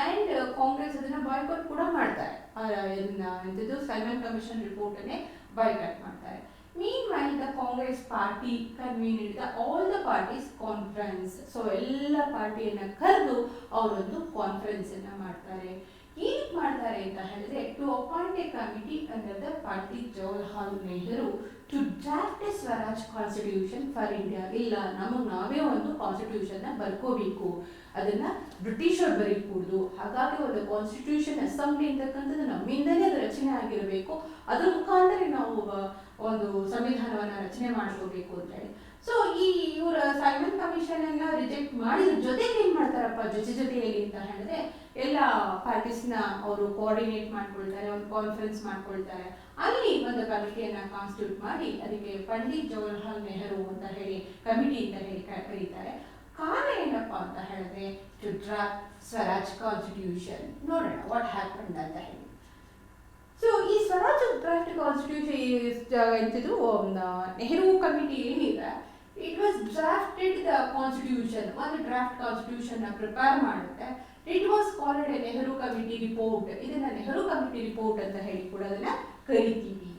ಅಂಡ್ ಕಾಂಗ್ರೆಸ್ ಅದನ್ನ ಬಾಯ್ಕಾಟ್ ಕೂಡ ಮಾಡ್ತಾರೆ. ಇದನ್ನ ಸೈಮನ್ ಕಮಿಷನ್ ರಿಪೋರ್ಟ್ ಅನ್ನೇ ಬಾಯ್ಕಾಟ್ ಮಾಡ್ತಾರೆ. Meanwhile, the Congress party convened all the parties conference. So ಎಲ್ಲ ಪಾರ್ಟಿಯನ್ನ ಕರೆದು ಅವರೊಂದು ಕಾನ್ಫರೆನ್ಸ್ ಅನ್ನ ಮಾಡ್ತಾರೆ. ಏನಕ್ಕೆ ಮಾಡ್ತಾರೆ ಅಂತ ಹೇಳಿದ್ರೆ to appoint a committee under the party Jawaharlal Nehru to draft a Swaraj constitution for India. ಇಲ್ಲ, ನಮಗೆ ನಾವೇ ಒಂದು ಕಾನ್ಸ್ಟಿಟ್ಯೂಷನ್ ನ ಬರ್ಕೋಬೇಕು, ಅದನ್ನ ಬ್ರಿಟಿಷರು ಬರೀಕೂಡ್ದು. ಹಾಗಾಗಿ ಒಂದು ಕಾನ್ಸ್ಟಿಟ್ಯೂಷನ್ ಅಸೆಂಬ್ಲಿ ಅಂತಕ್ಕಂಥದ್ದು ನಮ್ಮಿಂದಲೇ ಅದು ರಚನೆ ಆಗಿರಬೇಕು, ಅದ್ರ ಮುಖಾಂತರ ನಾವು ಒಂದು ಸಂವಿಧಾನವನ್ನ ರಚನೆ ಮಾಡ್ಕೋಬೇಕು ಅಂತ ಹೇಳಿ. ಸೊ ಈ ಇವರ ಸೈಮನ್ ಕಮಿಷನ್ ಅನ್ನ ರಿಜೆಕ್ಟ್ ಮಾಡಿದ ಜೊತೆಗೆ ಏನ್ ಮಾಡ್ತಾರಪ್ಪ ಜೊತೆಯಲ್ಲಿ ಅಂತ ಹೇಳಿದ್ರೆ ಎಲ್ಲ ಪಾರ್ಟೀಸ್ನ ಅವರು ಕೋಆರ್ಡಿನೇಟ್ ಮಾಡ್ಕೊಳ್ತಾರೆ, ಒಂದು ಕಾನ್ಫರೆನ್ಸ್ ಮಾಡ್ಕೊಳ್ತಾರೆ. ಅಲ್ಲಿ ಒಂದು ಕಮಿಟಿಯನ್ನ ಕಾನ್ಸ್ಟಿಟ್ಯೂಟ್ ಮಾಡಿ ಅದಕ್ಕೆ ಪಂಡಿತ್ ಜವಾಹರ್ಲಾಲ್ ನೆಹರು ಅಂತ ಹೇಳಿ ಕಮಿಟಿ ಅಂತ ಹೇಳಿ ಕರೀತಾರೆ. ಕಾರಣ ಏನಪ್ಪಾ ಅಂತ ಹೇಳಿದ್ರೆ ಟು ಡ್ರಾಫ್ಟ್ ಸ್ವರಾಜ್ ಕಾನ್ಸ್ಟಿಟ್ಯೂಷನ್. ನೋಡೋಣ ವಾಟ್ ಹ್ಯಾಪನ್ಡ್ ಅಂತ ಹೇಳಿ. ಸೊ ಈ ಸ್ವರಾಜ್ ಡ್ರಾಫ್ಟ್ ಕಾನ್ಸ್ಟಿಟ್ಯೂಷನ್ ಎಂತಿದ್ದು ನೆಹರು ಕಮಿಟಿ ಏನಿದೆ, it was drafted the constitution, ಒಂದು ಡ್ರಾಫ್ಟ್ ಕಾನ್ಸ್ಟಿಟ್ಯೂಷನ್ ಪ್ರಿಪೇರ್ ಮಾಡುತ್ತೆ. It was called a Nehru committee report. ಇದನ್ನ ನೆಹರು ಕಮಿಟಿ ರಿಪೋರ್ಟ್ ಅಂತ ಹೇಳಿ ಕೂಡ ಅದನ್ನ ಕರಿತೀವಿ.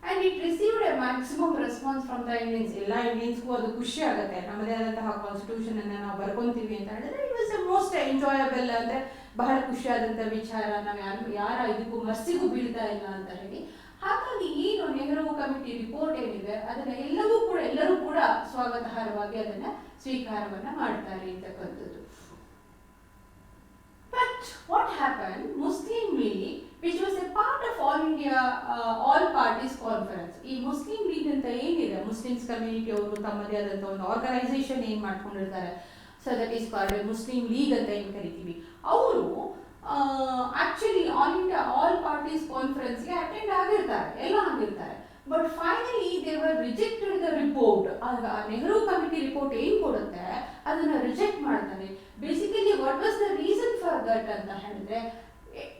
And it received a maximum response from the Indians. ಎಲ್ಲ ಇಂಡಿಯನ್ಸ್ಗೂ ಅದು ಖುಷಿ ಆಗುತ್ತೆ, ನಮ್ಮದೇ ಆದಂತಹ ಕಾನ್ಸ್ಟಿಟ್ಯೂಷನನ್ನು ನಾವು ಬರ್ಕೊತೀವಿ ಅಂತ ಹೇಳಿದ್ರೆ it was A most enjoyable, ಅಂದರೆ ಬಹಳ ಖುಷಿಯಾದಂಥ ವಿಚಾರ. ನಾವು ಯಾರ ಇದಕ್ಕೂ ಮರ್ಸಿಗೂ ಬೀಳ್ತಾ ಇಲ್ಲ ಅಂತ ಹೇಳಿ. ಹಾಗಾಗಿ ಏನು ನೆಹರು ಕಮಿಟಿ ರಿಪೋರ್ಟ್ ಏನಿದೆ ಅದನ್ನು ಎಲ್ಲರೂ ಕೂಡ ಸ್ವಾಗತಾರ್ಹವಾಗಿ ಅದನ್ನು ಸ್ವೀಕಾರವನ್ನು ಮಾಡ್ತಾರೆ ಅಂತಕ್ಕಂಥದ್ದು. But what happened? Muslim League, which was a part of All India All Parties Conference. ಈ ಮುಸ್ಲಿಂ ಲೀಗ್ ಅಂತ ಏನಿದೆ, ಮುಸ್ಲಿಮ್ಸ್ ಕಮ್ಯುನಿಟಿ ಅವರು ತಮ್ಮದೇ ಆದಂಥ ಒಂದು ಆರ್ಗನೈಸೇಷನ್ ಏನು ಮಾಡ್ಕೊಂಡಿರ್ತಾರೆ, so that is called Muslim League ಅಂತ ಏನು ಕರಿತೀವಿ. ಅವರು actually all India all parties ಕಾನ್ಫರೆನ್ಸ್ಗೆ ಅಟೆಂಡ್ ಆಗಿರ್ತಾರೆ. But finally they were rejected the report. ಆಗ ನೆಹರು ಕಮಿಟಿ ರಿಪೋರ್ಟ್ ಏನು ಕೊಡುತ್ತೆ ಅದನ್ನು ರಿಜೆಕ್ಟ್ ಮಾಡ್ತಾರೆ. Basically what was the reason for that ಅಂತ ಹೇಳಿದ್ರೆ,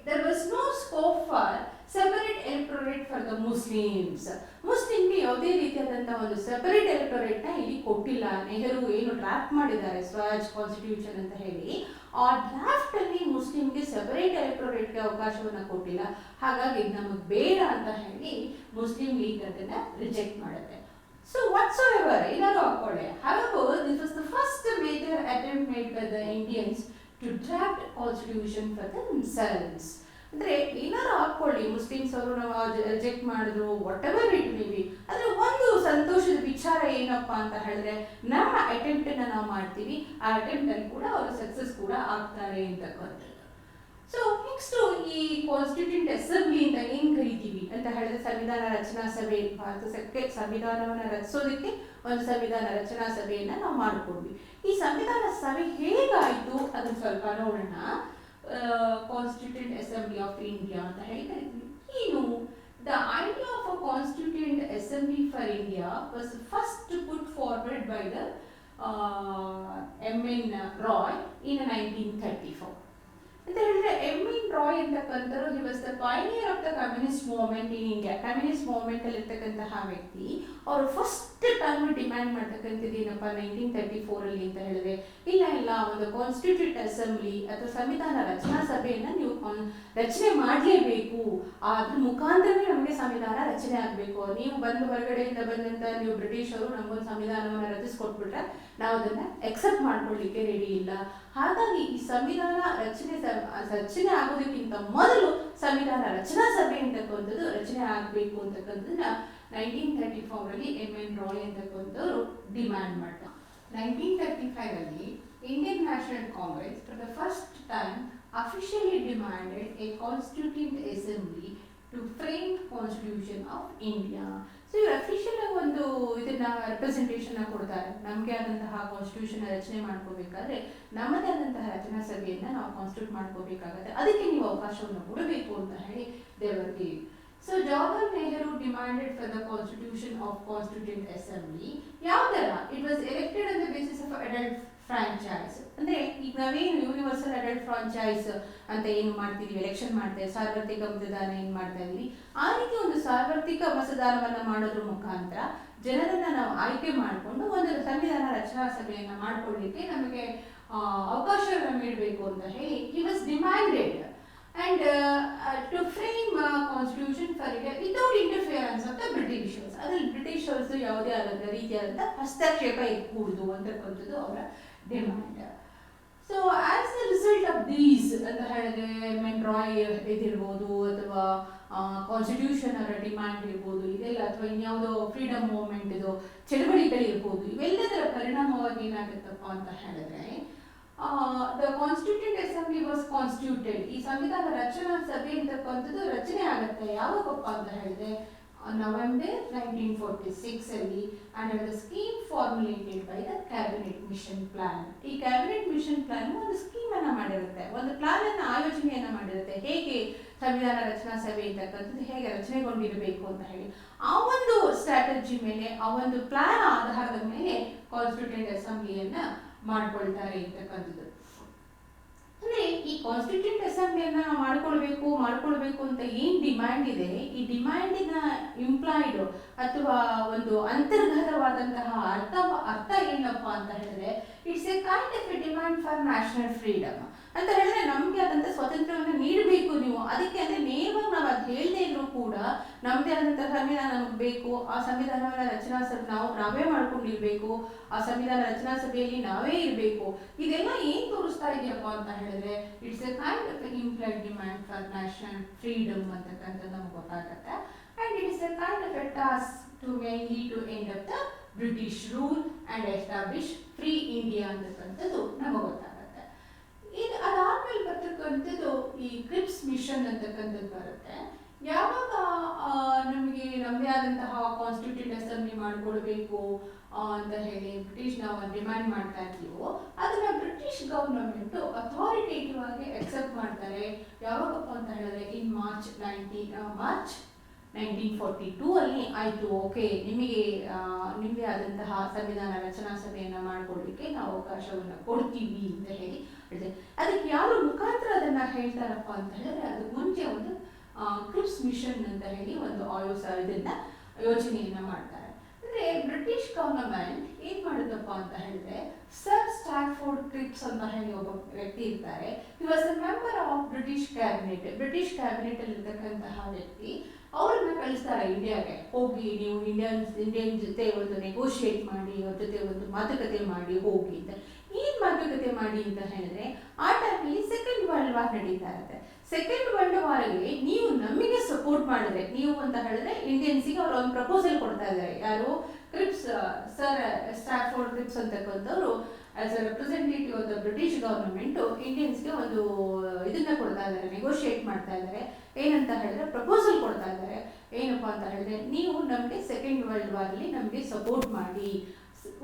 there was no scope for separate electorate for the Muslims. ಮುಸ್ಲಿಮ್ಗೆ ಯಾವುದೇ ರೀತಿಯಾದಂಥ ಒಂದು ಸೆಪರೇಟ್ ಎಲೆಕ್ಟೊರೇಟ್ನ ಇಲ್ಲಿ ಕೊಟ್ಟಿಲ್ಲ. ನೆಹರು ಏನು ಡ್ರಾಫ್ಟ್ ಮಾಡಿದ್ದಾರೆ ಸ್ವರಾಜ್ ಕಾನ್ಸ್ಟಿಟ್ಯೂಷನ್ ಅಂತ ಹೇಳಿ, ಆ ಡ್ರಾಫ್ಟಲ್ಲಿ ಮುಸ್ಲಿಮ್ಗೆ ಸೆಪರೇಟ್ ಎಲೆಕ್ಟೊರೇಟ್ಗೆ ಅವಕಾಶವನ್ನು ಕೊಟ್ಟಿಲ್ಲ. ಹಾಗಾಗಿ ನಮಗೆ ಬೇಡ ಅಂತ ಹೇಳಿ ಮುಸ್ಲಿಂ ಲೀಗ್ ಅದನ್ನು ರಿಜೆಕ್ಟ್ ಮಾಡುತ್ತೆ. So whatsoever, ಏನಾದ್ರು ಹಾಕೊಳ್ಳಿ. However, this was the first major attempt made by the Indians to draft constitution for themselves. ಅಂದರೆ ಏನಾದ್ರು ಹಾಕ್ಕೊಳ್ಳಿ, ಮುಸ್ಲಿಮ್ಸ್ ಅವರು ನಾವು ರಿಜೆಕ್ಟ್ ಮಾಡಿದ್ರು, what ever it may be. ಆದರೆ ಒಂದು ಸಂತೋಷದ ವಿಚಾರ ಏನಪ್ಪ ಅಂತ ಹೇಳಿದ್ರೆ, ನಮ್ಮ ಅಟೆಂಪ್ಟನ್ನು ನಾವು ಮಾಡ್ತೀವಿ, ಆ ಅಟೆಂಪ್ಟಲ್ಲಿ ಕೂಡ ಅವರು ಸಕ್ಸಸ್ ಕೂಡ ಆಗ್ತಾರೆ ಅಂತಕ್ಕಂಥದ್ದು. ಸೊ ನೆಕ್ಸ್ಟು ಈ ಕಾನ್ಸ್ಟಿಟ್ಯೂಂಟ್ ಅಸೆಂಬ್ಲಿ ಅಂತ ಏನು ಕರಿತೀವಿ ಅಂತ ಹೇಳಿದ್ರೆ, ಸಂವಿಧಾನ ರಚನಾ ಸಭೆ. ಭಾರತಕ್ಕೆ ಸಂವಿಧಾನವನ್ನು ರಚಿಸೋದಕ್ಕೆ ಒಂದು ಸಂವಿಧಾನ ರಚನಾ ಸಭೆಯನ್ನು ನಾವು ಮಾಡಿಕೊಂಡ್ವಿ. ಈ ಸಂವಿಧಾನ ಸಭೆ ಹೇಗಾಯಿತು ಅದನ್ನು ಸ್ವಲ್ಪ ನೋಡೋಣ. ಕಾನ್ಸ್ಟಿಟ್ಯೂಂಟ್ ಅಸೆಂಬ್ಲಿ ಆಫ್ ಇಂಡಿಯಾ ಅಂತ ಹೇಳಿ ಕರಿತೀವಿ. ಏನು the idea of a constituent assembly for India was first put forward by the M.N. Roy in 1934. ಅಂತ ಹೇಳಿದ್ರೆ M.N. Roy ಅಂತಕ್ಕಂಥವ್ರು he was the pioneer of the communist movement in India. Communist movement ಅಲ್ಲಿ ಇರ್ತಕ್ಕಂತಹ ವ್ಯಕ್ತಿ. ಅವರು first time demand ಮಾಡ್ತಕ್ಕಂಥದ್ದು ಏನಪ್ಪ 1934 ಅಂತ ಹೇಳಿದ್ರೆ, ಇಲ್ಲ ಒಂದು ಕಾನ್ಸ್ಟಿಟ್ಯೂಂಟ್ ಅಸೆಂಬ್ಲಿ ಅಥವಾ ಸಂವಿಧಾನ ರಚನಾ ಸಭೆಯನ್ನು ನೀವು ರಚನೆ ಮಾಡಲೇಬೇಕು. ಅದ್ರ ಮುಖಾಂತರನೇ ನಮಗೆ ಸಂವಿಧಾನ ರಚನೆ ಆಗಬೇಕು. ನೀವು ಹೊರಗಡೆಯಿಂದ ಬಂದಂತ ನೀವು ಬ್ರಿಟಿಷರು ನಮಗೊಂದು ಸಂವಿಧಾನವನ್ನು ರಚಿಸ್ಕೊಟ್ಬಿಟ್ರೆ ನಾವು ಅದನ್ನ ಎಕ್ಸೆಪ್ಟ್ ಮಾಡ್ಕೊಳ್ಳಿಕ್ಕೆ ರೆಡಿ ಇಲ್ಲ. ಹಾಗಾಗಿ ಈ ಸಂವಿಧಾನ ರಚನೆ ಆಗೋದಕ್ಕಿಂತ ಮೊದಲು ಸಂವಿಧಾನ ರಚನಾ ಸಭೆ ಅಂತಕ್ಕಂಥದ್ದು ರಚನೆ ಆಗಬೇಕು ಅಂತಕ್ಕಂಥದ್ದನ್ನ 1934 M.N. Roy ಅಂತಕ್ಕಂಥವ್ರು ಡಿಮ್ಯಾಂಡ್ ಮಾಡ್ತಾರೆ. 1935 Indian National Congress for the first time officially demanded a constituent assembly to frame constitution of India. So ಇವರು ಅಫಿಷಿಯಲ್ ಒಂದು ಇದನ್ನ ರೆಪ್ರೆಸೆಂಟೇಷನ್ ಕೊಡ್ತಾರೆ. ನಮಗೆ ಆದಂತಹ ಕಾನ್ಸ್ಟಿಟ್ಯೂಷನ್ ರಚನೆ ಮಾಡ್ಕೋಬೇಕಾದ್ರೆ ನಮ್ಮದೇ ಆದಂತಹ ರಚನಾ ಸಭೆಯನ್ನ ನಾವು ಕಾನ್ಸ್ಟಿಟ್ಯೂಟ್ ಮಾಡ್ಕೋಬೇಕಾಗತ್ತೆ, ಅದಕ್ಕೆ ನೀವು ಅವಕಾಶವನ್ನು ಕೊಡಬೇಕು ಅಂತ ಹೇಳಿ ದೇವರ್ gave. So Jawaharlal Nehru demanded for the constitution of Constituent Assembly. ಯಾವ್ದರ? It was elected on the basis of adult franchise. ಅಂದ್ರೆ ಈಗ ನಾವೇನು ಯೂನಿವರ್ಸಲ್ ಅಡಲ್ಟ್ ಫ್ರಾಂಚೈಸ್ ಅಂತ ಏನು ಮಾಡ್ತೀವಿ, ಎಲೆಕ್ಷನ್ ಮಾಡ್ತೇವೆ, ಸಾರ್ವತ್ರಿಕ ಮತದಾನ ಏನು ಮಾಡ್ತಾ ಇದೀವಿ, ಆ ರೀತಿ ಒಂದು ಸಾರ್ವತ್ರಿಕ ಮತದಾನವನ್ನ ಮಾಡೋದ್ರ ಮುಖಾಂತರ ಜನರನ್ನ ನಾವು ಆಯ್ಕೆ ಮಾಡಿಕೊಂಡು ಒಂದು ಸಂವಿಧಾನ ರಚನಾ ಸಭೆಯನ್ನ ಮಾಡ್ಕೊಳ್ಳಿಕ್ಕೆ ನಮಗೆ ಅವಕಾಶವನ್ನು ನೀಡಬೇಕು ಅಂತ ಹೇಳಿ he was demanded and to frame a constitution for India without interference of the Britishers. ಅದರಲ್ಲಿ ಬ್ರಿಟಿಷರ್ಸ್ ಯಾವುದೇ ಆದ ರೀತಿಯಾದಂಥ ಹಸ್ತಕ್ಷೇಪ ಇರಕೂಡದು ಅಂತಕ್ಕಂಥದ್ದು ಅವರ demand. So as a result of these ಅಂತ ಹೇಳಿದ್ರೆ M.N. Roy ಇದಿರ್ಬೋದು ಅಥವಾ ಕಾನ್ಸ್ಟಿಟ್ಯೂಷನ್ ಅವರ ಡಿಮ್ಯಾಂಡ್ ಇರ್ಬೋದು, ಇದೆಲ್ಲ ಅಥವಾ ಇನ್ಯಾವುದೋ ಫ್ರೀಡಮ್ ಮೂವ್ಮೆಂಟ್ ಇದು ಚಳವಳಿಗಳಿರ್ಬೋದು, ಇವೆಲ್ಲದರ ಪರಿಣಾಮವಾಗಿ ಏನಾಗುತ್ತಪ್ಪ ಅಂತ ಹೇಳಿದ್ರೆ the Constituent Assembly was constituted. ಈ ಸಂವಿಧಾನ ರಚನಾ ಸಭೆ ಅಂತಕ್ಕಂಥದ್ದು ರಚನೆ ಆಗುತ್ತೆ. ಯಾವಾಗಪ್ಪ ಅಂತ ಹೇಳಿದ್ರೆ November 1946 ಅಲ್ಲಿ under the scheme formulated by the Cabinet Mission Plan. ಈ ಕ್ಯಾಬಿನೆಟ್ ಮಿಷನ್ ಪ್ಲಾನ್ ಒಂದು ಸ್ಕೀಮ್ ಅನ್ನ ಮಾಡಿರುತ್ತೆ, ಒಂದು ಪ್ಲಾನ್ ಅನ್ನ ಆಯೋಜನೆಯನ್ನ ಮಾಡಿರುತ್ತೆ, ಹೇಗೆ ಸಂವಿಧಾನ ರಚನಾ ಸಭೆ ಅಂತಕ್ಕಂಥದ್ದು ಹೇಗೆ ರಚನೆಗೊಂಡಿರಬೇಕು ಅಂತ ಹೇಳಿ. ಆ ಒಂದು ಸ್ಟ್ರಾಟಜಿ ಮೇಲೆ, ಆ ಒಂದು ಪ್ಲಾನ್ ಆಧಾರದ ಮೇಲೆ ಕಾನ್ಸ್ಟಿಟ್ಯೂಂಟ್ ಅಸೆಂಬ್ಲಿಯನ್ನ ಮಾಡ್ಕೊಳ್ತಾರೆ ಅಂತಕ್ಕಂಥದ್ದು. ಅಂದ್ರೆ ಈ ಕಾನ್ಸ್ಟಿಟ್ಯೂಂಟ್ ಅಸೆಂಬ್ಲಿಯನ್ನ ನಾವು ಮಾಡ್ಕೊಳ್ಬೇಕು ಅಂತ ಏನ್ ಡಿಮ್ಯಾಂಡ್ ಇದೆ, ಈ ಡಿಮ್ಯಾಂಡಿನ ಇಂಪ್ಲಾಯ್ಡ್ ಅಥವಾ ಒಂದು ಅಂತರ್ಗತವಾದಂತಹ ಅರ್ಥ ಏನಪ್ಪ ಅಂತ ಹೇಳಿದ್ರೆ, it's a kind of A demand for national freedom ಅಂತ ಹೇಳಿದ್ರೆ ನಮ್ಗೆ ಆದಂತ ಸ್ವಾತಂತ್ರ್ಯವನ್ನು ನೀಡಬೇಕು ನೀವು. ಅದಕ್ಕೆ ಅಂದ್ರೆ ನೇರವಾಗಿ ನಾವು ಅದು ಹೇಳದೇ ಇದ್ರು ಕೂಡ ನಮ್ಮದೇ ಆದಂತಹ ಸಂವಿಧಾನ ನಮಗೆ ಬೇಕು, ಆ ಸಂವಿಧಾನವನ್ನ ರಚನಾ ಸಭೆ ನಾವೇ ಮಾಡ್ಕೊಂಡಿರ್ಬೇಕು, ಆ ಸಂವಿಧಾನ ರಚನಾ ಸಭೆಯಲ್ಲಿ ನಾವೇ ಇರಬೇಕು. ಇದೆಲ್ಲ ಏನ್ ತೋರಿಸ್ತಾ ಇದೆಯಪ್ಪ ಅಂತ ಹೇಳಿದ್ರೆ it's a kind of implied demand for national freedom ಅಂತಕ್ಕಂಥದ್ದು ನಮ್ಗೆ ಗೊತ್ತಾಗುತ್ತೆ. And it is a kind of a task to mainly to end up the British rule and establish free India ಅಂತಕ್ಕಂಥದ್ದು ನಮಗೆ ಗೊತ್ತಾಗುತ್ತೆ. ಇದು ಅದಾದ್ಮೇಲೆ ಬರ್ತಕ್ಕಂಥದ್ದು ಈ ಕ್ರಿಪ್ಸ್ ಮಿಷನ್ ಅಂತಕ್ಕಂಥದ್ದು ಬರುತ್ತೆ. ಯಾವಾಗ ನಮಗೆ ನಮ್ಮದೇ ಆದಂತಹ ಕಾನ್ಸ್ಟಿಟ್ಯೂಂಟ್ ಅಸೆಂಬ್ಲಿ ಮಾಡಿಕೊಡ್ಬೇಕು ಅಂತ ಹೇಳಿ ಬ್ರಿಟಿಷ್ ನಾವು ಡಿಮ್ಯಾಂಡ್ ಮಾಡ್ತಾ ಇರ್ತೀವೋ, ಅದನ್ನ ಬ್ರಿಟಿಷ್ ಗವರ್ನಮೆಂಟ್ ಅಥಾರಿಟೇಟಿವ್ ಆಗಿ ಅಕ್ಸೆಪ್ಟ್ ಮಾಡ್ತಾರೆ. ಯಾವಾಗಪ್ಪ ಅಂತ ಹೇಳಿದ್ರೆ ಇನ್ ಮಾರ್ಚ್ 1942 ಅಲ್ಲಿ ಆಯಿತು, ಓಕೆ ನಿಮಗೆ ನಿಮ್ಮದೇ ಆದಂತಹ ಸಂವಿಧಾನ ರಚನಾ ಸಭೆಯನ್ನು ಮಾಡಿಕೊಡ್ಲಿಕ್ಕೆ ನಾವು ಅವಕಾಶವನ್ನು ಕೊಡ್ತೀವಿ ಅಂತ ಹೇಳಿ ಹೇಳಿದೆ. ಅದಕ್ಕೆ ಯಾರು ಮುಖಾಂತರ ಅದನ್ನು ಹೇಳ್ತಾರಪ್ಪ ಅಂತ ಹೇಳಿದ್ರೆ ಅದಕ್ಕೆ ಮುಂಚೆ ಒಂದು ಕ್ರಿಪ್ಸ್ ಮಿಷನ್ ಅಂತ ಹೇಳಿ ಒಂದು ಇದನ್ನ ಯೋಜನೆಯನ್ನ ಮಾಡ್ತಾರೆ. ಅಂದ್ರೆ ಬ್ರಿಟಿಷ್ ಗವರ್ನಮೆಂಟ್ ಏನ್ ಮಾಡುತ್ತಪ್ಪ ಅಂತ ಹೇಳಿದ್ರೆ ಸರ್ ಸ್ಟ್ಯಾನ್ಫೋರ್ಡ್ ಕ್ರಿಪ್ಸ್ ಅಂತ ಹೇಳಿ ಒಬ್ಬ ವ್ಯಕ್ತಿ ಇರ್ತಾರೆ. He was A member of British cabinet. British cabinet ಅಲ್ಲಿ ಇರ್ತಕ್ಕಂತಹ ವ್ಯಕ್ತಿ ಅವ್ರನ್ನ ಕಳಿಸ್ತಾರೆ ಇಂಡಿಯಾಗೆ. ಹೋಗಿ ನೀವು ಇಂಡಿಯನ್ ಜೊತೆ ಒಂದು ನೆಗೋಷಿಯೇಟ್ ಮಾಡಿ, ಅವ್ರ ಜೊತೆ ಒಂದು ಮಾತುಕತೆ ಮಾಡಿ ಹೋಗಿ ಅಂತ. ಏನ್ ಮಾತುಕತೆ ಮಾಡಿ ಅಂತ ಹೇಳಿದ್ರೆ ಆ ಟೈಮಲ್ಲಿ ಸೆಕೆಂಡ್ ವರ್ಲ್ಡ್ ವಾರ್ ನಡೀತಾ ಇರುತ್ತೆ. ಸೆಕೆಂಡ್ ವರ್ಲ್ಡ್ ವಾರ್ಗೆ ನೀವು ನಮಗೆ ಸಪೋರ್ಟ್ ಮಾಡಿದ್ರೆ, ನೀವು ಅಂತ ಹೇಳಿದ್ರೆ ಇಂಡಿಯನ್ಸಿಗೆ ಅವರು ಒಂದು ಪ್ರಪೋಸಲ್ ಕೊಡ್ತಾ ಇದ್ದಾರೆ. ಯಾರು ಕ್ರಿಪ್ಸ್ ಸರ್ ಸ್ಟ್ಯಾನ್ಫೋರ್ಡ್ ಕ್ರಿಪ್ಸ್ ಅಂತಕ್ಕಂಥವ್ರು as a representative of the British government ಇಂಡಿಯನ್ಸ್ಗೆ ಒಂದು ಇದನ್ನ ಕೊಡ್ತಾ ಇದ್ದಾರೆ, ನೆಗೋಷಿಯೇಟ್ ಮಾಡ್ತಾ ಇದ್ದಾರೆ. ಏನಂತ ಹೇಳಿದ್ರೆ ಪ್ರಪೋಸಲ್ ಕೊಡ್ತಾ ಇದ್ದಾರೆ. ಏನಪ್ಪ ಅಂತ ಹೇಳಿದ್ರೆ ನೀವು ನಮಗೆ ಸೆಕೆಂಡ್ ವರ್ಲ್ಡ್ ವಾರ್ ಅಲ್ಲಿ ನಮಗೆ ಸಪೋರ್ಟ್ ಮಾಡಿ,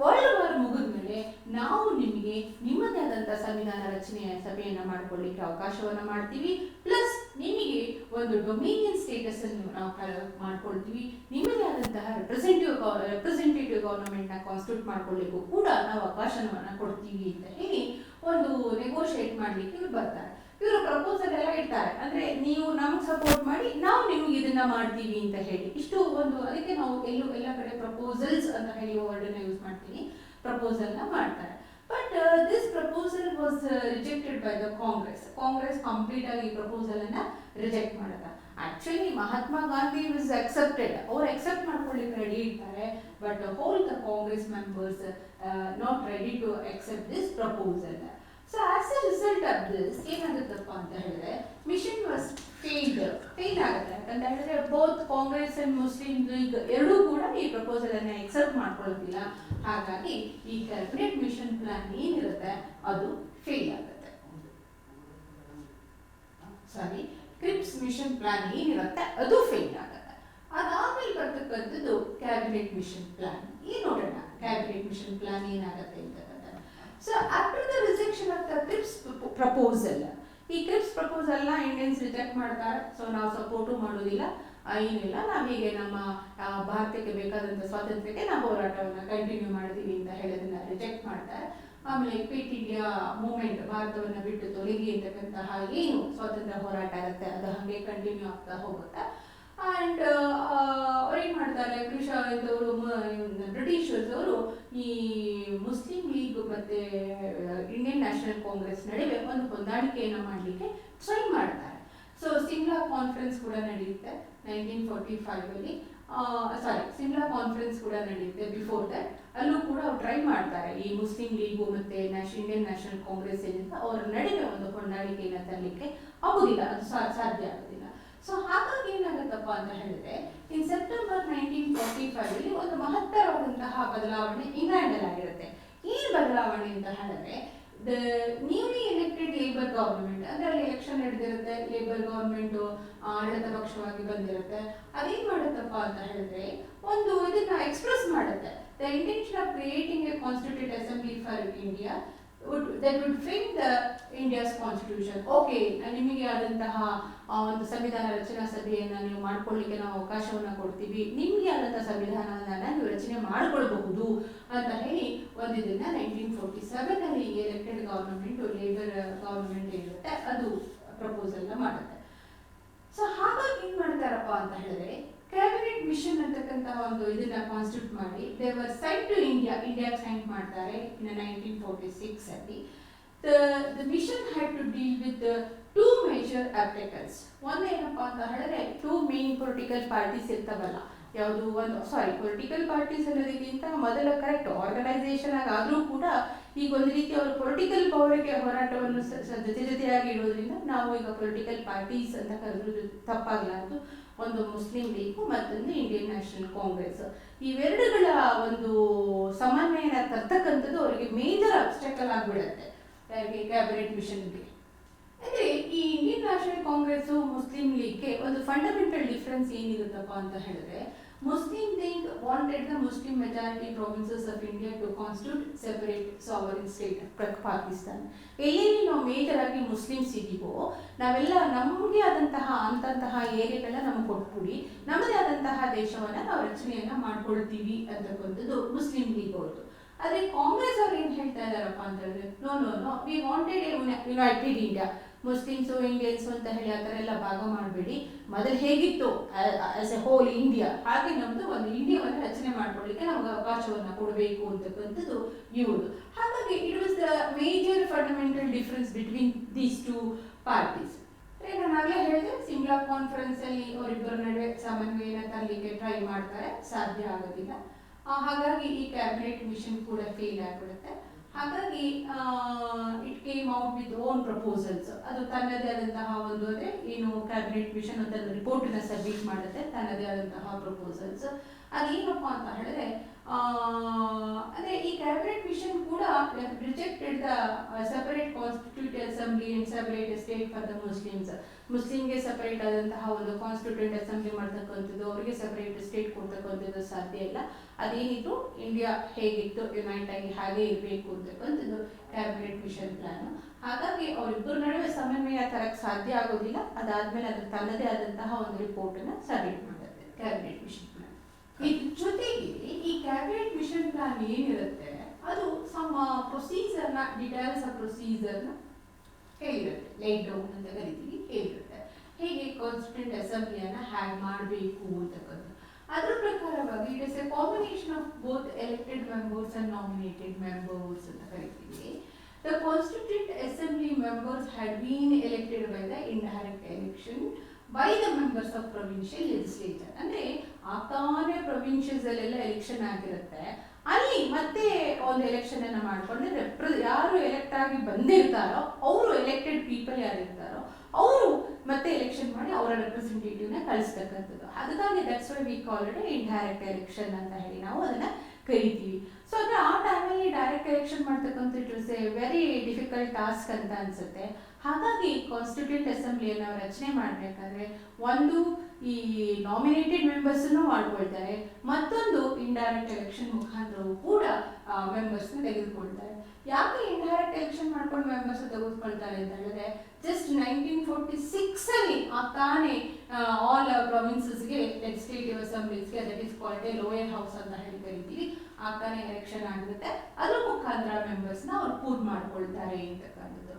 ವರ್ಲ್ಡ್ ವಾರ್ ಮುಗಿದ್ಮೇಲೆ ನಾವು ನಿಮಗೆ ನಿಮ್ಮದೇ ಆದಂತಹ ಸಂವಿಧಾನ ರಚನೆಯ ಸಭೆಯನ್ನ ಮಾಡ್ಕೊಳ್ಳಿಕ್ಕೆ ಅವಕಾಶವನ್ನ ಮಾಡ್ತೀವಿ, ಪ್ಲಸ್ ನಿಮಗೆ ಒಂದು ಡೊಮಿನಿಯನ್ ಸ್ಟೇಟಸ್ ಅನ್ನು ನಾವು ಮಾಡ್ಕೊಳ್ತೀವಿ, ನಿಮ್ಮದೇ ಆದಂತಹ ರೆಪ್ರೆಸೆಂಟೇಟಿವ್ ಗವರ್ನಮೆಂಟ್ ನ ಕಾನ್ಸ್ಟಿಟ್ಯೂಟ್ ಮಾಡ್ಕೊಳ್ಳಿಕ್ಕೂ ಕೂಡ ನಾವು ಅವಕಾಶವನ್ನ ಕೊಡ್ತೀವಿ ಅಂತ ಹೇಳಿ ಒಂದು ನೆಗೋಷಿಯೇಟ್ ಮಾಡ್ಲಿಕ್ಕೆ ಬರ್ತಾರೆ. ಇವರು ಪ್ರಪೋಸಲ್ ಎಲ್ಲ ಇಡ್ತಾರೆ. ಅಂದ್ರೆ ನೀವು ನಮ್ಗೆ ಸಪೋರ್ಟ್ ಮಾಡಿ ನಾವು ನಿಮ್ಗೆ ಇದನ್ನ ಮಾಡ್ತೀವಿ ಅಂತ ಹೇಳಿ ಇಷ್ಟು ಒಂದು, ಅದಕ್ಕೆ ನಾವು ಎಲ್ಲ ಕಡೆ ಪ್ರಪೋಸಲ್ಸ್ ಅಂತ ಹೇಳಿ ವರ್ಡ್ ಯೂಸ್ ಮಾಡ್ತೀವಿ. ಪ್ರಪೋಸಲ್ ನ ಮಾಡ್ತಾರೆ. But this proposal was rejected by the Congress complete ಆಗಿ ಈ ಪ್ರಪೋಸಲ್ ಅನ್ನ ರಿಜೆಕ್ಟ್ ಮಾಡುತ್ತೆ. Actually Mahatma Gandhi was accepted, ಅವ್ರು ಅಕ್ಸೆಪ್ಟ್ ಮಾಡ್ಕೊಳ್ಳಿಕ್ಕೆ ರೆಡಿ ಇರ್ತಾರೆ. But whole the Congress members not ready to accept this proposal. So as a result of this ಏನಾಗುತ್ತಪ್ಪ ಅಂತ ಹೇಳಿದ್ರೆ ಮಿಷನ್ ವಾಸ್ ಫೇಲ್ ಆಗುತ್ತೆ. ಯಾಕಂತ ಹೇಳಿದ್ರೆ ಬೋತ್ ಕಾಂಗ್ರೆಸ್ ಅಂಡ್ ಮುಸ್ಲಿಂ ಲೀಗ್ ಎರಡೂ ಕೂಡ ಈ ಪ್ರಪೋಸಲ್ ಅನ್ನ ಎಕ್ಸೆಪ್ಟ್ ಮಾಡ್ಕೊಳ್ಳೋದಿಲ್ಲ. ಹಾಗಾಗಿ ಈ ಕ್ಯಾಬಿನೆಟ್ ಮಿಷನ್ ಪ್ಲಾನ್ ಏನಿರುತ್ತೆ ಅದು ಫೇಲ್ ಆಗುತ್ತೆ. ಸಾರಿ, ಕ್ರಿಪ್ಸ್ ಮಿಷನ್ ಪ್ಲಾನ್ ಏನಿರುತ್ತೆ ಅದು ಫೇಲ್ ಆಗುತ್ತೆ. ಅದಾದ್ಮೇಲೆ ಬರ್ತಕ್ಕಂಥದ್ದು ಕ್ಯಾಬಿನೆಟ್ ಮಿಷನ್ ಪ್ಲಾನ್. ಏನ್ ನೋಡೋಣ ಕ್ಯಾಬಿನೆಟ್ ಮಿಷನ್ ಪ್ಲಾನ್ ಏನಾಗುತ್ತೆ ಅಂತ. So after the rejection of the CRIPS proposal, ಈ ಕ್ರಿಪ್ಸ್ ಪ್ರಪೋಸಲ್ನ ಇಂಡಿಯನ್ಸ್ ರಿಜೆಕ್ಟ್ ಮಾಡ್ತಾರೆ. ಸೊ ನಾವು ಸಪೋರ್ಟು ಮಾಡೋದಿಲ್ಲ, ಏನಿಲ್ಲ, ನಾವೀಗ ನಮ್ಮ ಭಾರತಕ್ಕೆ ಬೇಕಾದಂಥ ಸ್ವಾತಂತ್ರ್ಯಕ್ಕೆ ನಾವು ಹೋರಾಟವನ್ನು ಕಂಟಿನ್ಯೂ ಮಾಡ್ತೀವಿ ಅಂತ ಹೇಳೋದನ್ನ ರಿಜೆಕ್ಟ್ ಮಾಡ್ತಾರೆ. ಆಮೇಲೆ ಕ್ವಿಟ್ ಇಂಡಿಯಾ ಮೂವ್ಮೆಂಟ್, ಭಾರತವನ್ನು ಬಿಟ್ಟು ತೊಲಗಿ ಅಂತಕ್ಕಂತಹ ಏನು ಸ್ವಾತಂತ್ರ್ಯ ಹೋರಾಟ ಇರುತ್ತೆ ಅದು ಹಾಗೆ ಕಂಟಿನ್ಯೂ ಆಗ್ತಾ ಹೋಗುತ್ತೆ. ಆ್ಯಂಡ್ ಅವ್ರೇನು ಮಾಡ್ತಾರೆ, ಬ್ರಿಟಿಷರ್ಸ್ ಅವರು ಈ ಮುಸ್ಲಿಂ ಲೀಗ್ ಮತ್ತು ಇಂಡಿಯನ್ ನ್ಯಾಷನಲ್ ಕಾಂಗ್ರೆಸ್ ನಡುವೆ ಒಂದು ಹೊಂದಾಣಿಕೆಯನ್ನು ಮಾಡಲಿಕ್ಕೆ ಟ್ರೈ ಮಾಡ್ತಾರೆ. ಸೊ ಸಿಮ್ಲಾ ಕಾನ್ಫರೆನ್ಸ್ ಕೂಡ ನಡೆಯುತ್ತೆ 1945 ಸಿಮ್ಲಾ ಕಾನ್ಫರೆನ್ಸ್ ಕೂಡ ನಡೆಯುತ್ತೆ ಬಿಫೋರ್ ದಟ್. ಅಲ್ಲೂ ಕೂಡ ಅವ್ರು ಟ್ರೈ ಮಾಡ್ತಾರೆ ಈ ಮುಸ್ಲಿಂ ಲೀಗು ಮತ್ತು ಇಂಡಿಯನ್ ನ್ಯಾಷನಲ್ ಕಾಂಗ್ರೆಸ್ ಏನಿಂದ ಅವರ ನಡುವೆ ಒಂದು ಹೊಂದಾಣಿಕೆಯನ್ನು ತರಲಿಕ್ಕೆ ಆಗೋದಿಲ್ಲ, ಅದು ಸಾಧ್ಯ ಆಗೋದಿಲ್ಲ. ಸೊ ಹಾಗಾಗಿ ಏನಾಗುತ್ತಪ್ಪ ಅಂತ ಹೇಳಿದ್ರೆ ಇನ್ ಸೆಪ್ಟೆಂಬರ್ 1945 ಒಂದು ಮಹತ್ತರವಾದಂತಹ ಬದಲಾವಣೆ ಇಂಗ್ಲೆಂಡಲ್ಲಿ ಆಗಿರುತ್ತೆ. ಈ ಬದಲಾವಣೆ ಅಂತ ಹೇಳಿದ್ರೆ the newly elected labour government, ಅಂದ್ರೆ ಅಲ್ಲಿ ಎಲೆಕ್ಷನ್ ನಡೆದಿರುತ್ತೆ, ಲೇಬರ್ ಗವರ್ಮೆಂಟ್ ಆಡಳಿತ ಪಕ್ಷವಾಗಿ ಬಂದಿರುತ್ತೆ. ಅದೇನ್ ಮಾಡುತ್ತಪ್ಪ ಅಂತ ಹೇಳಿದ್ರೆ ಒಂದು ಇದನ್ನ ಎಕ್ಸ್ಪ್ರೆಸ್ ಮಾಡುತ್ತೆ, the intention of creating A constitute assembly for India that would frame the India's constitution. Okay, ನಿಮಗೆ ಆದಂತಹ ಒಂದು ಸಂವಿಧಾನ ರಚನಾ ಸಭೆಯನ್ನು ನೀವು ಮಾಡ್ಕೊಳ್ಳಿಕ್ಕೆ ನಾವು ಅವಕಾಶವನ್ನು ಕೊಡ್ತೀವಿ, ನಿಮಗೆ ಆದಂತಹ ಸಂವಿಧಾನವನ್ನ ನೀವು ರಚನೆ ಮಾಡಿಕೊಳ್ಬಹುದು ಅಂತ ಹೇಳಿ ಒಂದಿದನ್ನ 1947 ಎಲೆಕ್ಟೆಡ್ ಗವರ್ನಮೆಂಟ್, ಲೇಬರ್ ಗವರ್ನಮೆಂಟ್ ಇರುತ್ತೆ, ಅದು ಪ್ರಪೋಸಲ್ನ ಮಾಡುತ್ತೆ. ಸೊ ಹಾಗಾಗಿ ಏನ್ ಮಾಡ್ತಾರಪ್ಪ ಅಂತ ಹೇಳಿದ್ರೆ ಕ್ಯಾಬಿನೆಟ್ ಮಿಷನ್ ಅಂತಕ್ಕಂತಹ ಒಂದು ಇದನ್ನ ಕಾನ್ಸ್ಟಿಟ್ಯೂಟ್ ಮಾಡಿ ದೇ ವರ್ ಸೈನ್ ಟು ಇಂಡಿಯಾಗೆ ಸೈನ್ ಮಾಡ್ತಾರೆ ಇನ್ 1946 ಅಲ್ಲಿ. The mission had to deal with the two major obstacles. ಒಂದೇನಪ್ಪ ಅಂತ ಹೇಳಿದ್ರೆ ಟೂ ಮೇನ್ ಪೊಲಿಟಿಕಲ್ ಪಾರ್ಟೀಸ್ ಇರ್ತಾವಲ್ಲ, ಯಾವುದು ಒಂದು ಪೊಲಿಟಿಕಲ್ ಪಾರ್ಟೀಸ್ ಅನ್ನೋದಕ್ಕಿಂತ ಮೊದಲ ಕರೆಕ್ಟ್ ಆರ್ಗನೈಸೇಷನ್ ಆದರೂ ಕೂಡ ಈಗ ಒಂದು ರೀತಿ ಅವರು ಪೊಲಿಟಿಕಲ್ ಪವರ್ಗೆ ಹೋರಾಟವನ್ನು ಜೊತೆಯಾಗಿ ಇಡೋದ್ರಿಂದ ನಾವು ಈಗ ಪೊಲಿಟಿಕಲ್ ಪಾರ್ಟೀಸ್ ಅಂತ ಕರೆದ್ರೂ ತಪ್ಪಾಗಲಾರ್ದು. ಒಂದು ಮುಸ್ಲಿಂ ಲೀಗ್, ಮತ್ತೊಂದು ಇಂಡಿಯನ್ ನ್ಯಾಷನಲ್ ಕಾಂಗ್ರೆಸ್. ಇವೆರಡುಗಳ ಒಂದು ಸಮನ್ವಯನ ತರ್ತಕ್ಕಂಥದ್ದು ಅವರಿಗೆ ಮೇಜರ್ ಅಬ್ಸ್ಟಕಲ್ ಆಗಿಬಿಡುತ್ತೆ ಕ್ಯಾಬಿನೆಟ್ ಮಿಷನ್ಗೆ. ಅಂದರೆ ಈ ಇಂಡಿಯನ್ ನ್ಯಾಷನಲ್ ಕಾಂಗ್ರೆಸ್ ಮುಸ್ಲಿಂ ಲೀಗ್ಗೆ ಒಂದು ಫಂಡಮೆಂಟಲ್ ಡಿಫ್ರೆನ್ಸ್ ಏನಿರುತ್ತಪ್ಪ ಅಂತ ಹೇಳಿದ್ರೆ, Muslim League wanted the Muslim majority provinces of India to constitute separate sovereign state of Pakistan. ಎಲ್ಲೆಲ್ಲಿ ನಾವು ಮೇಜರ್ ಆಗಿ ಮುಸ್ಲಿಮ್ಸ್ ಇದೀವೋ ನಾವೆಲ್ಲ ನಮಗೆ ಆದಂತಹ ಅಂತಹ ಏರಿಯಾಗಳನ್ನ ನಮ್ಗೆ ಕೊಟ್ಬಿಡಿ, ನಮ್ಮದೇ ಆದಂತಹ ದೇಶವನ್ನ ನಾವು ರಚನೆಯನ್ನ ಮಾಡ್ಕೊಳ್ತೀವಿ ಅಂತಕ್ಕಂಥದ್ದು ಮುಸ್ಲಿಂ ಲೀಗ್ ಅವ್ರದ್ದು. ಆದರೆ ಕಾಂಗ್ರೆಸ್ ಅವ್ರು ಏನು ಹೇಳ್ತಾ ಇದ್ದಾರಪ್ಪ ಅಂತ ಹೇಳಿದ್ರೆ, no we wanted united India, Muslims Indians ಅಂತ ಹೇಳಿ ಆ ಥರ ಎಲ್ಲ ಭಾಗ ಮಾಡಬೇಡಿ, ಮೊದಲು ಹೇಗಿತ್ತು ಆಸ್ ಎ ಹೋಲ್ ಇಂಡಿಯಾ ಹಾಗೆ ನಮ್ಮದು ಒಂದು ಇಂಡಿಯಾವನ್ನು ರಚನೆ ಮಾಡ್ಕೊಳ್ಳಿಕ್ಕೆ ನಮ್ಗೆ ಅವಕಾಶವನ್ನು ಕೊಡಬೇಕು ಅಂತಕ್ಕಂಥದ್ದು ಇವರು. ಹಾಗಾಗಿ it was the major fundamental difference between these two parties. ನಾನು ಆಗಲೇ ಹೇಳಿದೆ, ಸಿಮ್ಲಾ ಕಾನ್ಫರೆನ್ಸಲ್ಲಿ ಅವರಿಬ್ಬರ ನಡುವೆ ಸಮನ್ವಯನ ತರಲಿಕ್ಕೆ ಟ್ರೈ ಮಾಡ್ತಾರೆ, ಸಾಧ್ಯ ಆಗೋದಿಲ್ಲ. ಹಾಗಾಗಿ ಈ ಕ್ಯಾಬಿನೆಟ್ ಮಿಷನ್ ಕೂಡ ಫೇಲ್ ಆಗಿಬಿಡುತ್ತೆ. ಹಾಗಾಗಿ it came out with own proposals. ಅದು ತನ್ನದೇ ಆದಂತಹ ಒಂದು ಅಂದರೆ ಏನು ಕ್ಯಾಬಿನೆಟ್ ಮಿಷನ್ ಅಂತ ರಿಪೋರ್ಟನ್ನ ಸಬ್ಮಿಟ್ ಮಾಡುತ್ತೆ, ತನ್ನದೇ ಆದಂತಹ ಪ್ರಪೋಸಲ್ಸ್. ಅದೇನಪ್ಪ ಅಂತ ಹೇಳಿದ್ರೆ, ಅಂದರೆ ಈ ಕ್ಯಾಬಿನೆಟ್ ಮಿಷನ್ ಕೂಡ rejected the separate constitute assembly and separate state for the Muslims. ಮುಸ್ಲಿಮ್ಗೆ ಸಪರೇಟ್ ಆದಂತಹ ಒಂದು ಕಾನ್ಸ್ಟಿಟ್ಯೂಂಟ್ ಅಸೆಂಬ್ಲಿ ಮಾಡ್ತಕ್ಕಂಥದ್ದು, ಅವರಿಗೆ ಸಪರೇಟ್ ಸ್ಟೇಟ್ ಕೊಡ್ತಕ್ಕಂಥದ್ದು ಸಾಧ್ಯ ಇಲ್ಲ. ಅದೇನಿದ್ರು ಇಂಡಿಯಾ ಹೇಗಿತ್ತು ಯುನೈಟ್ ಆಗಿ ಹಾಗೆ ಇರಬೇಕು ಅಂತಕ್ಕಂಥದ್ದು ಕ್ಯಾಬಿನೆಟ್ ಮಿಷನ್ ಪ್ಲಾನ್. ಹಾಗಾಗಿ ಅವರಿಬ್ಬರ ನಡುವೆ ಸಮನ್ವಯ ತರಕ್ಕೆ ಸಾಧ್ಯ ಆಗೋದಿಲ್ಲ. ಅದಾದ್ಮೇಲೆ ಅದ್ರ ತನ್ನದೇ ಆದಂತಹ ಒಂದು ರಿಪೋರ್ಟನ್ನು ಸಬ್ಮಿಟ್ ಮಾಡುತ್ತೆ ಕ್ಯಾಬಿನೆಟ್ ಮಿಷನ್ ಪ್ಲಾನ್. ಇದ್ರ ಜೊತೆಗೆ ಈ ಕ್ಯಾಬಿನೆಟ್ ಮಿಷನ್ ಪ್ಲಾನ್ ಏನಿರುತ್ತೆ ಅದು ಸಮ ಪ್ರೊಸೀಜರ್ನ ಡೀಟೇಲ್ಸ್ ಆಫ್ ಪ್ರೊಸೀಜರ್ನ ಹೇಳಿರುತ್ತೆ, ಲೈಟ್ ಡೌನ್ ಅಂತ ಕರಿತೀವಿ, ಹೇಳಿರುತ್ತೆ ಹೇಗೆ ಕಾನ್ಸ್ಟಿಟ್ಯೂಂಟ್ ಅಸೆಂಬ್ಲಿಯನ್ನು ಹ್ಯಾಗ್ ಮಾಡಬೇಕು ಅಂತಕ್ಕಂಥ. ಅದರ ಪ್ರಕಾರವಾಗಿ it is A combination of both elected members and nominated members ಅಂತ ಕರಿತೀವಿ. The constituent assembly members had been elected by the indirect election by the members of provincial legislature. ಅಂದರೆ ಆಗ್ತಾನೆ ಪ್ರೊವಿನ್ಷಿಯಲ್ಸ್ ಅಲ್ಲೆಲ್ಲ ಎಲೆಕ್ಷನ್ ಆಗಿರುತ್ತೆ, ಅಲ್ಲಿ ಮತ್ತೆ ಒಂದು ಎಲೆಕ್ಷನ್ ಅನ್ನು ಮಾಡಿಕೊಂಡು ಯಾರು ಎಲೆಕ್ಟ್ ಆಗಿ ಬಂದಿರ್ತಾರೋ ಅವರು ಎಲೆಕ್ಟೆಡ್ ಪೀಪಲ್ ಯಾರಿರ್ತಾರೋ ಅವರು ಮತ್ತೆ ಎಲೆಕ್ಷನ್ ಮಾಡಿ ಅವರ ರೆಪ್ರೆಸೆಂಟೇಟಿವ್ನ ಕಳಿಸ್ತಕ್ಕಂಥದ್ದು. ಅದಕ್ಕಾಗಿ that's why we call it indirect election ಅಂತ ಹೇಳಿ ನಾವು ಅದನ್ನ ಕರಿತೀವಿ. ಸೊ ಅಂದರೆ ಆ ಟೈಮಲ್ಲಿ ಡೈರೆಕ್ಟ್ ಎಲೆಕ್ಷನ್ ಮಾಡ್ತಕ್ಕಂಥ it was A very difficult task ಅಂತ ಅನ್ಸುತ್ತೆ. ಹಾಗಾಗಿ ಕಾನ್ಸ್ಟಿಟ್ಯೂಂಟ್ ಅಸೆಂಬ್ಲಿಯನ್ನು ರಚನೆ ಮಾಡಬೇಕಾದ್ರೆ ಒಂದು ಈ ನಾಮಿನೇಟೆಡ್ ಮೆಂಬರ್ಸನ್ನು ಮಾಡ್ಕೊಳ್ತಾರೆ, ಮತ್ತೊಂದು ಇಂಡೈರೆಕ್ಟ್ ಎಲೆಕ್ಷನ್ ಮುಖಾಂತರವೂ ಕೂಡ ಮೆಂಬರ್ಸ್ನ ತೆಗೆದುಕೊಳ್ತಾರೆ. ಯಾಕೆ ಇಂಡೈರೆಕ್ಟ್ ಎಲೆಕ್ಷನ್ ಮಾಡ್ಕೊಂಡು ಮೆಂಬರ್ಸ್ ತೆಗೆದುಕೊಳ್ತಾರೆ ಅಂತ ಹೇಳಿದ್ರೆ, ಜಸ್ಟ್ 1946 ತಾನೇ ಆಲ್ ಪ್ರೊವಿನ್ಸಸ್ಗೆ ಲೆಜಿಸ್ಲೇಟಿವ್ ಅಸೆಂಬ್ಲೀಸ್ಗೆ, that is called a lower house ಅಂತ ಹೇಳಿ ಕರಿತೀವಿ, ತಾನೇ ಎಲೆಕ್ಷನ್ ಆಗಿರುತ್ತೆ. ಅದ್ರ ಮುಖಾಂತರ ಮೆಂಬರ್ಸ್ನ ಅವ್ರು ಪೂರ್ ಮಾಡ್ಕೊಳ್ತಾರೆ ಅಂತಕ್ಕಂಥದ್ದು.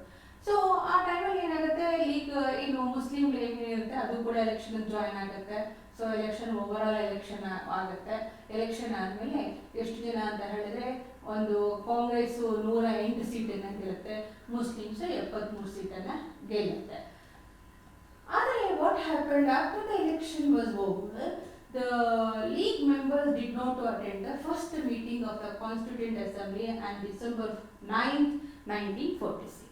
ಸೊ ಆ ಟೈಮಲ್ಲಿ ಏನಾಗುತ್ತೆ, ಲೀಗ್ ಏನು ಮುಸ್ಲಿಂ ಲೀಗ್ ಏನಿರುತ್ತೆ ಅದು ಕೂಡ ಎಲೆಕ್ಷನ್ ಜಾಯ್ನ್ ಆಗುತ್ತೆ. So election over all election ಆಗುತ್ತೆ. ಎಲೆಕ್ಷನ್ ಆದಮೇಲೆ ಎಷ್ಟು ಜನ ಅಂತ ಹೇಳಿದ್ರೆ, ಒಂದು ಕಾಂಗ್ರೆಸ್ 108 ಸೀಟನ್ನು ಗೆಲ್ಲುತ್ತೆ, ಮುಸ್ಲಿಮ್ಸ್ 73 ಸೀಟನ್ನು ಗೆಲ್ಲುತ್ತೆ. ಆದರೆ what happened after the election was over, the league members did not attend the first meeting of the Constituent Assembly on December 9th, 1946.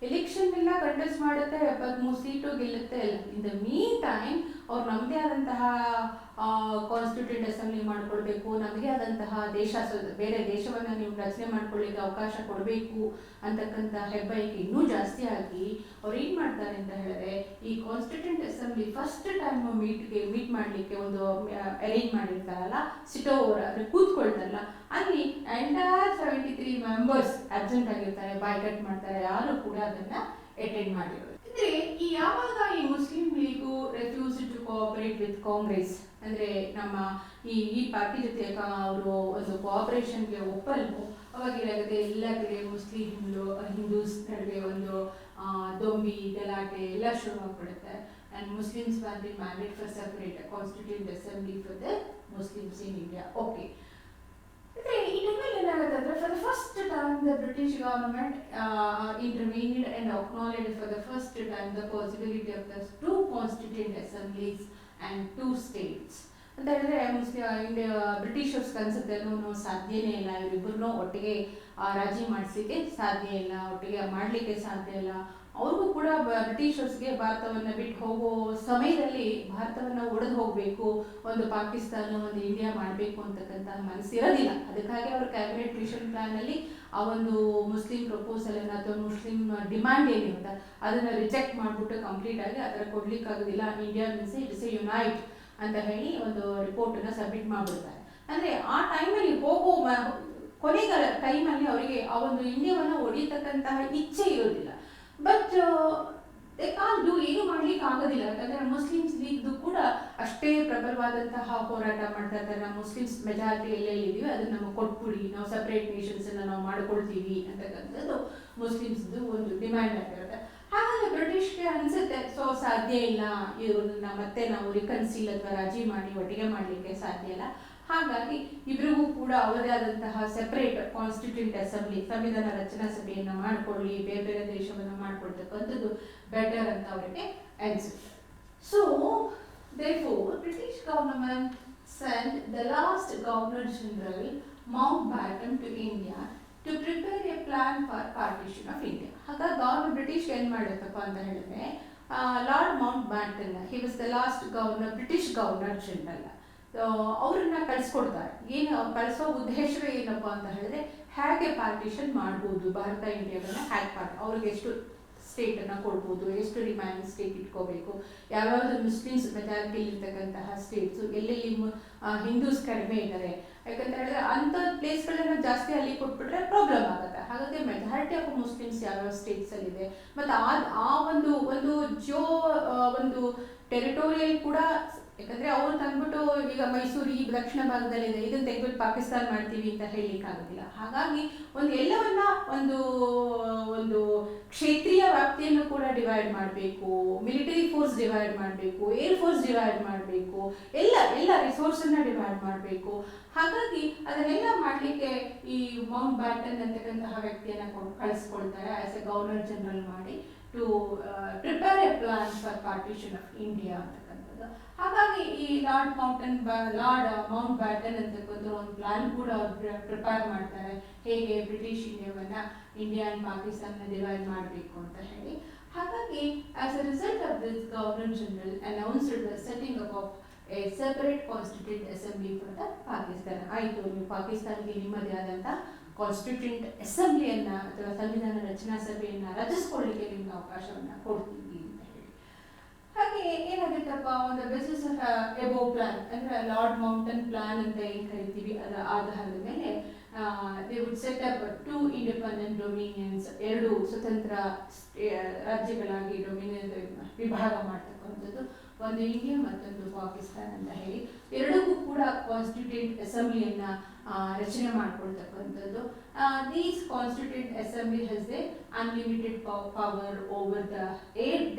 Election ಎಲ್ಲ contest ಮಾಡುತ್ತೆ, 73 ಸೀಟು ಗೆಲ್ಲುತ್ತೆ ಇಲ್ಲ. ಇನ್ ದ ಮೀನ್ ಟೈಮ್ ಅವ್ರು ನಮ್ಮದೇ ಆದಂತಹ constituent assembly ಮಾಡ್ಕೊಳ್ಬೇಕು, ನಮಗೆ ಆದಂತಹ ಬೇರೆ ದೇಶವನ್ನು ನೀವು ರಚನೆ ಮಾಡ್ಕೊಳ್ಳಿಕ್ಕೆ ಅವಕಾಶ ಕೊಡಬೇಕು ಅಂತಕ್ಕಂಥ ಹೆಬ್ಬಯಕೆ ಇನ್ನೂ ಜಾಸ್ತಿ ಆಗಿ ಅವ್ರು ಏನು ಮಾಡ್ತಾರೆ ಅಂತ ಹೇಳಿದ್ರೆ, ಈ constituent assembly first time meet ಮಾಡಲಿಕ್ಕೆ ಒಂದು ಅರೇಂಜ್ ಮಾಡಿರ್ತಾರಲ್ಲ, ಸಿಟ್ ಓವರ್ ಅಂದರೆ ಕೂತ್ಕೊಳ್ತಾರಲ್ಲ, ಅಲ್ಲಿ ಎಂಟೈರ್ 73 ಮೆಂಬರ್ಸ್ ಅಬ್ಸೆಂಟ್ ಆಗಿರ್ತಾರೆ, ಬಾಯ್ಕಟ್ ಮಾಡ್ತಾರೆ, ಯಾರು ಕೂಡ ಅದನ್ನ ಅಟೆಂಡ್ ಮಾಡಿರೋದು. ಅಂದ್ರೆ ಈ ಯಾವಾಗ ಈ Muslim League refuse to cooperate with Congress, ಅಂದ್ರೆ ನಮ್ಮ ಈ ಪಾರ್ಟಿ ಜೊತೆ ಅವರು ಒಂದು ಕೋಆಪರೇಷನ್ಗೆ ಒಪ್ಪಲ್ವೋ, ಅವಾಗ ಏನಾಗುತ್ತೆ, ಎಲ್ಲ ಕಡೆ ಮುಸ್ಲಿಂ ಹಿಂದೂಸ್ ನಡುವೆ ಒಂದು ದೊಂಬಿ ಗಲಾಟೆ ಎಲ್ಲ ಶುರು ಆಗ್ಬಿಡುತ್ತೆ. and Muslims have been mandated for separate constituent assembly for the Muslims in India. Okay. ಅಂದರೆ ಈ ಟೈಮಲ್ಲಿ ಏನಾಗುತ್ತೆ ಅಂದರೆ for the first time the British government intervened and acknowledged for the first time the possibility of the two constituent assemblies and two states. ಅಂತ ಹೇಳಿದ್ರೆ India Britishers ಅನ್ಸುತ್ತೆ ಸಾಧ್ಯನೇ ಇಲ್ಲ, ಇವರಿಬ್ಬರನ್ನೂ ಒಟ್ಟಿಗೆ ರಾಜಿ ಮಾಡಿಸ್ಲಿಕ್ಕೆ ಸಾಧ್ಯ ಇಲ್ಲ, ಒಟ್ಟಿಗೆ ಮಾಡಲಿಕ್ಕೆ ಸಾಧ್ಯ ಇಲ್ಲ. ಅವ್ರಿಗೂ ಕೂಡ ಬ್ರಿಟಿಷರ್ಸ್ಗೆ ಭಾರತವನ್ನು ಬಿಟ್ಟು ಹೋಗೋ ಸಮಯದಲ್ಲಿ ಭಾರತವನ್ನು ಒಡೆದು ಹೋಗಬೇಕು, ಒಂದು ಪಾಕಿಸ್ತಾನ ಒಂದು ಇಂಡಿಯಾ ಮಾಡಬೇಕು ಅಂತಕ್ಕಂಥ ಮನಸ್ಸಿರೋದಿಲ್ಲ. ಅದಕ್ಕಾಗಿ ಅವ್ರ ಕ್ಯಾಬಿನೆಟ್ ಮಿಷನ್ ಪ್ಲಾನಲ್ಲಿ ಆ ಒಂದು ಮುಸ್ಲಿಂ ಪ್ರಪೋಸಲನ್ನು ಅಥವಾ ಮುಸ್ಲಿಂ ಡಿಮ್ಯಾಂಡ್ ಏನಿರುತ್ತೆ ಅದನ್ನು ರಿಜೆಕ್ಟ್ ಮಾಡಿಬಿಟ್ಟು ಕಂಪ್ಲೀಟ್ ಆಗಿ ಆ ಥರ ಕೊಡ್ಲಿಕ್ಕಾಗೋದಿಲ್ಲ, India means it's a unite ಅಂತ ಹೇಳಿ ಒಂದು ರಿಪೋರ್ಟನ್ನು ಸಬ್ಮಿಟ್ ಮಾಡಿಬಿಡ್ತಾರೆ. ಅಂದರೆ ಆ ಟೈಮಲ್ಲಿ ಹೋಗೋ ಕೊನೆಗಳ ಟೈಮಲ್ಲಿ ಅವರಿಗೆ ಆ ಒಂದು ಇಂಡಿಯಾವನ್ನು ಒಡೆಯತಕ್ಕಂತಹ ಇಚ್ಛೆ ಇರೋದಿಲ್ಲ. ಬಟ್ ದೇ ಕಾನ್ ಡೂ, ಏನು ಮಾಡ್ಲಿಕ್ಕೆ ಆಗೋದಿಲ್ಲ. ಯಾಕಂದರೆ ಮುಸ್ಲಿಮ್ಸ್ ಲೀಗ್ದು ಕೂಡ ಅಷ್ಟೇ ಪ್ರಬಲವಾದಂತಹ ಹೋರಾಟ ಮಾಡ್ತಾ ಇರ್ತಾರೆ. ನಾವು ಮುಸ್ಲಿಮ್ಸ್ ಮೆಜಾರಿಟಿ ಎಲ್ಲೆಲ್ಲಿದ್ದೀವಿ ಅದನ್ನು ನಮಗೆ ಕೊಟ್ಬಿಡಿ, ನಾವು ಸಪ್ರೇಟ್ ನೇಷನ್ಸನ್ನು ನಾವು ಮಾಡ್ಕೊಳ್ತೀವಿ ಅಂತಕ್ಕಂಥದ್ದು ಮುಸ್ಲಿಮ್ಸ್ದು ಒಂದು ಡಿಮ್ಯಾಂಡ್ ಆಗಿರುತ್ತೆ. ಹಾಗಾಗಿ ಬ್ರಿಟಿಷ್ಗೆ ಅನಿಸುತ್ತೆ ಸೊ ಸಾಧ್ಯ ಇಲ್ಲ, ಇವ್ರನ್ನ ಮತ್ತೆ ನಾವು ರಿಕನ್ಸಿಲ್ ಅಥವಾ ರಾಜಿ ಮಾಡಿ ಒಟ್ಟಿಗೆ ಮಾಡಲಿಕ್ಕೆ ಸಾಧ್ಯ ಇಲ್ಲ. ಹಾಗಾಗಿ ಇಬ್ಬರಿಗೂ ಕೂಡ ಅವರದೇ ಆದಂತಹ ಸೆಪರೇಟ್ ಕಾನ್ಸ್ಟಿಟ್ಯೂಂಟ್ ಅಸೆಂಬ್ಲಿ ಸಂವಿಧಾನ ರಚನಾ ಸಭೆಯನ್ನು ಮಾಡಿಕೊಳ್ಳಿ, ಬೇರೆ ಬೇರೆ ದೇಶವನ್ನು ಮಾಡಿಕೊಳ್ತಕ್ಕಂಥದ್ದು ಬೆಟರ್ ಅಂತ ಅವರಿಗೆ ಅನಿಸುತ್ತೆ. So therefore British government sent the last Governor General Mountbatten to India to prepare a plan for partition of India. ಹಾಗಾಗಿ ಬ್ರಿಟಿಷ್ ಏನು ಮಾಡುತ್ತಪ್ಪ ಅಂತ ಹೇಳಿದ್ರೆ lord Mount baton, he was the last governor, British governor general, ಅವ್ರನ್ನ ಕಳಿಸ್ಕೊಡ್ತಾರೆ. ಏನು ಕಳಿಸೋ ಉದ್ದೇಶವೇ ಏನಪ್ಪ ಅಂತ ಹೇಳಿದ್ರೆ ಹೇಗೆ ಪಾರ್ಟಿಷನ್ ಮಾಡ್ಬೋದು, ಭಾರತ ಇಂಡಿಯಾವನ್ನು ಹೇಗೆ ಅವ್ರಿಗೆ ಎಷ್ಟು ಸ್ಟೇಟನ್ನು ಕೊಡ್ಬೋದು, ಎಷ್ಟು ರಿಮೈನಿಂಗ್ ಸ್ಟೇಟ್ ಇಟ್ಕೋಬೇಕು, ಯಾವ್ಯಾವುದು ಮುಸ್ಲಿಮ್ಸ್ ಮೆಜಾರಿಟಿ ಇರ್ತಕ್ಕಂತಹ ಸ್ಟೇಟ್ಸು, ಎಲ್ಲೆಲ್ಲಿ ಹಿಂದೂಸ್ ಕಡಿಮೆ ಇದ್ದಾರೆ, ಯಾಕಂತ ಹೇಳಿದ್ರೆ ಅಂಥ ಪ್ಲೇಸ್ಗಳನ್ನ ಜಾಸ್ತಿ ಅಲ್ಲಿ ಕೊಟ್ಬಿಟ್ರೆ ಪ್ರಾಬ್ಲಮ್ ಆಗುತ್ತೆ. ಹಾಗಾಗಿ ಮೆಜಾರಿಟಿ ಆಫ್ ಮುಸ್ಲಿಮ್ಸ್ ಯಾವ್ಯಾವ ಸ್ಟೇಟ್ಸಲ್ಲಿದೆ ಮತ್ತು ಆ ಒಂದು ಒಂದು ಟೆರಿಟೋರಿಯಲ್ ಕೂಡ, ಯಾಕಂದರೆ ಅವ್ರು ತಂದ್ಬಿಟ್ಟು ಈಗ ಮೈಸೂರು ಈ ದಕ್ಷಿಣ ಭಾಗದಲ್ಲಿದೆ, ಇದನ್ನು ತೆಗೆದ್ಬಿಟ್ಟು ಪಾಕಿಸ್ತಾನ ಮಾಡ್ತೀವಿ ಅಂತ ಹೇಳಲಿಕ್ಕಾಗೋದಿಲ್ಲ. ಹಾಗಾಗಿ ಎಲ್ಲವನ್ನ ಒಂದು ಕ್ಷೇತ್ರೀಯ ವ್ಯಾಪ್ತಿಯನ್ನು ಕೂಡ ಡಿವೈಡ್ ಮಾಡಬೇಕು, ಮಿಲಿಟರಿ ಫೋರ್ಸ್ ಡಿವೈಡ್ ಮಾಡಬೇಕು, ಏರ್ ಫೋರ್ಸ್ ಡಿವೈಡ್ ಮಾಡಬೇಕು, ಎಲ್ಲ ರಿಸೋರ್ಸನ್ನು ಡಿವೈಡ್ ಮಾಡಬೇಕು. ಹಾಗಾಗಿ ಅದನ್ನೆಲ್ಲ ಮಾಡಲಿಕ್ಕೆ ಈ ಮೌಂಟ್ ಬ್ಯಾಟನ್ ಅಂತಕ್ಕಂತಹ ವ್ಯಕ್ತಿಯನ್ನು ಕಳಿಸ್ಕೊಳ್ತಾರೆ ಆಸ್ ಎ ಗವರ್ನರ್ ಜನರಲ್ ಮಾಡಿ to prepare a plan for partition of India ಅಂತಕ್ಕಂಥದ್ದು. ಹಾಗಾಗಿ ಈ ಲಾರ್ಡ್ ಮೌಂಟ್ ಬ್ಯಾಟನ್ ಅಂತಕ್ಕಂಥ ಒಂದು ಪ್ಲಾನ್ ಕೂಡ ಪ್ರಿಪೇರ್ ಮಾಡ್ತಾರೆ, ಹೇಗೆ British India and Pakistan divide ಮಾಡಬೇಕು ಅಂತ ಹೇಳಿ. ಹಾಗಾಗಿ as a result of this governor general announced the setting up of A separate constituent assembly for the Pakistan. ಆಯಿತು, ನೀವು ಪಾಕಿಸ್ತಾನಕ್ಕೆ ನಿಮ್ಮದೇ ಆದಂಥ ಕಾನ್ಸ್ಟಿಟ್ಯೂಂಟ್ ಅಸೆಂಬ್ಲಿಯನ್ನು ಅಥವಾ ಸಂವಿಧಾನ ರಚನಾ ಸಭೆಯನ್ನು ರಚಿಸ್ಕೊಳ್ಳಿಕ್ಕೆ ನಿಮ್ಗೆ ಅವಕಾಶವನ್ನು ಕೊಡ್ತೀವಿ ಅಂತ ಹೇಳಿ. ಹಾಗೆ ಏನಾಗುತ್ತಪ್ಪ, ಒಂದು ಬೇಸಿಸ್ ಆಫ್ ಎಬೋ ಪ್ಲಾನ್ ಅಂದರೆ ಲಾರ್ಡ್ ಮೌಂಟನ್ ಪ್ಲಾನ್ ಅಂತ ಏನು ಕರಿತೀವಿ, ಅದರ ಆಧಾರದ ಮೇಲೆ they would set up two independent dominions, ಎರಡು ಸ್ವತಂತ್ರ ರಾಜ್ಯಗಳಾಗಿ ಡೊಮಿನಿಯನ್ ವಿಭಾಗ ಮಾಡ್ತಕ್ಕಂಥದ್ದು, ಒಂದು ಇಂಡಿಯಾ ಮತ್ತೊಂದು ಪಾಕಿಸ್ತಾನ ಅಂತ ಹೇಳಿ. ಎರಡಕ್ಕೂ ಕೂಡ ಕಾನ್ಸ್ಟಿಟ್ಯೂಂಟ್ ಅಸೆಂಬ್ಲಿಯನ್ನು ರಚನೆ ಮಾಡ್ಕೊಳ್ತಕ್ಕಂಥದ್ದು. These constituent assembly has a unlimited power over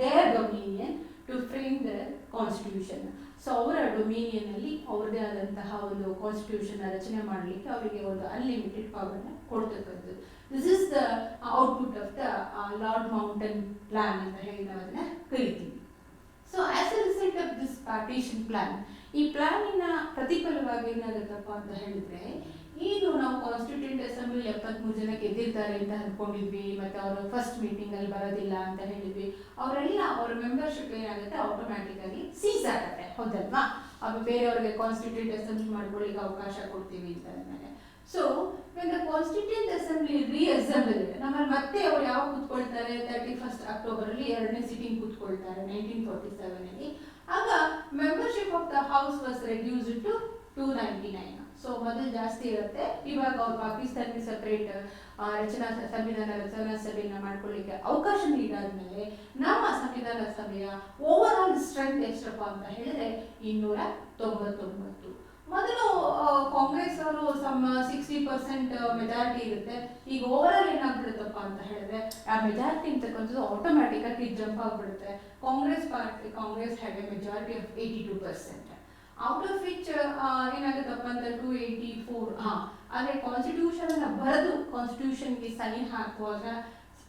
their dominion to frame the constitution. So ಅವರ ಡೊಮಿನಿಯನ್ನಲ್ಲಿ ಅವ್ರದ್ದೇ ಆದಂತಹ ಒಂದು ಕಾನ್ಸ್ಟಿಟ್ಯೂಷನ್ ರಚನೆ ಮಾಡಲಿಕ್ಕೆ ಅವರಿಗೆ ಒಂದು ಅನ್ಲಿಮಿಟೆಡ್ ಪವರ್ನ ಕೊಡ್ತಕ್ಕಂಥದ್ದು. This is the output of the lord mountain plan ಅಂತ ಹೇಳಿ ನಾವು ಅದನ್ನು ಕರಿತೀವಿ. So as a result of this partition plan, ಈ ಪ್ಲಾನಿನ ಪ್ರತಿಫಲವಾಗಿ ಏನಾಗುತ್ತಪ್ಪ ಅಂತ ಹೇಳಿದ್ರೆ, ಈಗ ನಾವು ಕಾನ್ಸ್ಟಿಟ್ಯೂಂಟ್ ಅಸೆಂಬ್ಲಿ 73 ಜನ ಗೆದ್ದಿರ್ತಾರೆ ಅಂತ ಅಂದ್ಕೊಂಡಿದ್ವಿ, ಮತ್ತು ಅವರು ಫಸ್ಟ್ ಮೀಟಿಂಗಲ್ಲಿ ಬರೋದಿಲ್ಲ ಅಂತ ಹೇಳಿದ್ವಿ, ಅವರೆಲ್ಲ ಅವರ ಮೆಂಬರ್ಶಿಪ್ ಏನಾಗುತ್ತೆ ಆಟೋಮ್ಯಾಟಿಕ್ಕಾಗಿ ಸೀಸ್ ಆಗುತ್ತೆ, ಹೌದಲ್ವಾ? ಅವ್ರು ಬೇರೆಯವ್ರಿಗೆ ಕಾನ್ಸ್ಟಿಟ್ಯೂಂಟ್ ಅಸೆಂಬ್ಲಿ ಮಾಡ್ಕೊಳ್ಳಿಕ್ಕೆ ಅವಕಾಶ ಕೊಡ್ತೀವಿ ಅಂತ ಅಂದಮೇಲೆ. So when the constituent assembly reassemble, ನಮ್ಮಲ್ಲಿ ಮತ್ತೆ ಅವ್ರು ಯಾವಾಗ ಕೂತ್ಕೊಳ್ತಾರೆ, 31 ಅಕ್ಟೋಬರಲ್ಲಿ ಎರಡನೇ ಸಿಟಿಂಗ್ ಕೂತ್ಕೊಳ್ತಾರೆ 1947ನಲ್ಲಿ. ಆಗ membership of the house was reduced to 299. So ಮೊದಲು ಜಾಸ್ತಿ ಇರುತ್ತೆ, ಇವಾಗ ಅವ್ರು ಪಾಕಿಸ್ತಾನಕ್ಕೆ ಸಪ್ರೇಟ್ ಸಂವಿಧಾನ ರಚನಾ ಸಭೆಯನ್ನು ಮಾಡ್ಕೊಳ್ಳಿಕ್ಕೆ ಅವಕಾಶ ನೀಡಾದ್ಮೇಲೆ ನಮ್ಮ ಸಂವಿಧಾನ ಸಭೆಯ ಓವರ್ ಆಲ್ ಸ್ಟ್ರೆಂತ್ ಎಷ್ಟಪ್ಪ ಅಂತ ಹೇಳಿದ್ರೆ 299. ಮೊದಲು ಕಾಂಗ್ರೆಸ್ ಅವರು 60% ಮೆಜಾರಿಟಿ ಇರುತ್ತೆ, ಈಗ ಓವರ್ ಆಲ್ ಏನಾಗ್ಬಿಡುತ್ತಪ್ಪ ಅಂತ ಹೇಳಿದ್ರೆ ಆ ಮೆಜಾರಿಟಿ ಅಂತಕ್ಕಂಥದ್ದು ಆಟೋಮ್ಯಾಟಿಕ್ಕಾಗಿ ಜಂಪ್ ಆಗಿಬಿಡುತ್ತೆ. Congress had a majority of 82%. Out of which ಏನಾಗುತ್ತಪ್ಪ ಅಂತ 284 ಆದರೆ ಕಾನ್ಸ್ಟಿಟ್ಯೂಷನ್ ಅನ್ನ ಬರೆದು ಕಾನ್ಸ್ಟಿಟ್ಯೂಷನ್ಗೆ ಸೈನ್ ಹಾಕುವಾಗ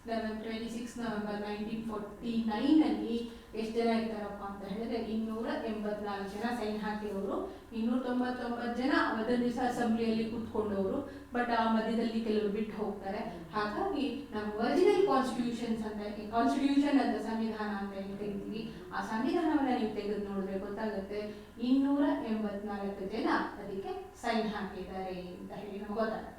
26 ನವೆಂಬರ್ 1949 ಅಲ್ಲಿ ಎಷ್ಟು ಜನ ಇರ್ತಾರಪ್ಪ ಅಂತ ಹೇಳಿದ್ರೆ 284 ಜನ ಸೈನ್ ಹಾಕಿರೋರು, 299 ಜನ ಅವತ್ತಿನ ದಿವಸ ಅಸೆಂಬ್ಲಿಯಲ್ಲಿ ಕೂತ್ಕೊಂಡವರು, ಬಟ್ ಆ ಮಧ್ಯದಲ್ಲಿ ಕೆಲವರು ಬಿಟ್ಟು ಹೋಗ್ತಾರೆ. ಹಾಗಾಗಿ ನಾವು ಒರಿಜಿನಲ್ ಕಾನ್ಸ್ಟಿಟ್ಯೂಷನ್ಸ್ ಅಂತ ಕಾನ್ಸ್ಟಿಟ್ಯೂಷನ್ ಅಂತ ಸಂವಿಧಾನ ಅಂತ ಹೇಳಿ ಕರಿತೀವಿ. ಆ ಸಂವಿಧಾನವನ್ನ ನೀವು ತೆಗೆದು ನೋಡಿದ್ರೆ ಗೊತ್ತಾಗುತ್ತೆ 284 ಜನ ಅದಕ್ಕೆ ಸೈನ್ ಹಾಕಿದ್ದಾರೆ ಅಂತ ಹೇಳಿ ನಮ್ಗೆ ಗೊತ್ತಾಗುತ್ತೆ.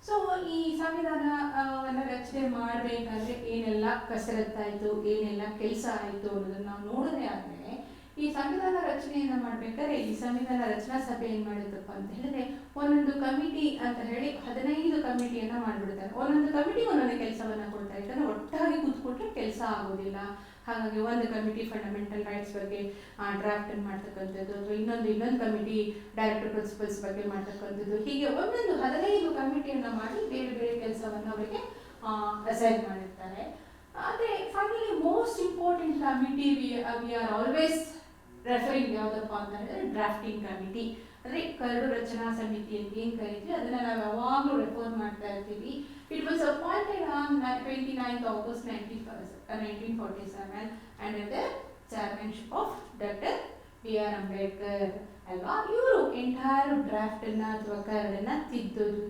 ಸೊ ಈ ಸಂವಿಧಾನವನ್ನ ರಚನೆ ಮಾಡಬೇಕಾದ್ರೆ ಏನೆಲ್ಲ ಕಸರತ್ತಾಯಿತು, ಏನೆಲ್ಲ ಕೆಲಸ ಆಯಿತು ಅನ್ನೋದನ್ನ ನಾವು ನೋಡೋದೇ ಆದ್ಮೇಲೆ ಈ ಸಂವಿಧಾನ ರಚನೆಯನ್ನ ಮಾಡ್ಬೇಕಾದ್ರೆ ಈ ಸಂವಿಧಾನ ರಚನಾ ಸಭೆ ಏನ್ ಮಾಡಿತ್ತಪ್ಪ ಅಂತ ಹೇಳಿದ್ರೆ ಒಂದೊಂದು ಕಮಿಟಿ ಅಂತ ಹೇಳಿ 15 ಕಮಿಟಿಯನ್ನ ಮಾಡ್ಬಿಡ್ತಾರೆ. ಒಂದೊಂದು ಕಮಿಟಿ ಒಂದೊಂದು ಕೆಲಸವನ್ನ ಕೊಡ್ತಾರೆ. ಯಾಕಂದ್ರೆ ಒಟ್ಟಾಗಿ ಕೂತ್ಕೊಂಡ್ರೆ ಕೆಲಸ ಆಗೋದಿಲ್ಲ. ಹಾಗಾಗಿ ಒಂದು ಕಮಿಟಿ ಫಂಡಮೆಂಟಲ್ ರೈಟ್ಸ್ ಬಗ್ಗೆ ಡ್ರಾಫ್ಟ್ ಅನ್ನು ಮಾಡ್ತಕ್ಕಂಥದ್ದು, ಅಥವಾ ಇನ್ನೊಂದು ಕಮಿಟಿ ಡೈರೆಕ್ಟರ್ ಪ್ರಿನ್ಸಿಪಲ್ಸ್ ಬಗ್ಗೆ ಮಾಡ್ತಕ್ಕಂಥದ್ದು, ಹೀಗೆ ಒಂದೊಂದು 15 ಕಮಿಟಿಯನ್ನ ಮಾಡಿ ಬೇರೆ ಬೇರೆ ಕೆಲಸವನ್ನು ಅವರಿಗೆ ಅಸೈನ್ ಮಾಡಿರ್ತಾರೆ. ಆದರೆ finally most important committee we are always referring ಯಾವುದಪ್ಪ ಅಂತ ಹೇಳಿದ್ರೆ ಡ್ರಾಫ್ಟಿಂಗ್ ಕಮಿಟಿ, ಅಂದರೆ ಕರಡು ರಚನಾ ಸಮಿತಿ ಅಂತ ಏನು ಕರಿತೀವಿ ಅದನ್ನ ನಾವು ಯಾವಾಗಲೂ ರೆಫರ್ ಮಾಡ್ತಾ ಇರ್ತೀವಿ. It was appointed on 29th August 1947 under the chairmanship of Dr. B.R. Ambedkar ಅಲ್ವಾ. ಇವರು ಎಂಟೈರ್ ಡ್ರಾಫ್ಟ್ ಅನ್ನ ಅಥವಾ ಕರಡನ್ನ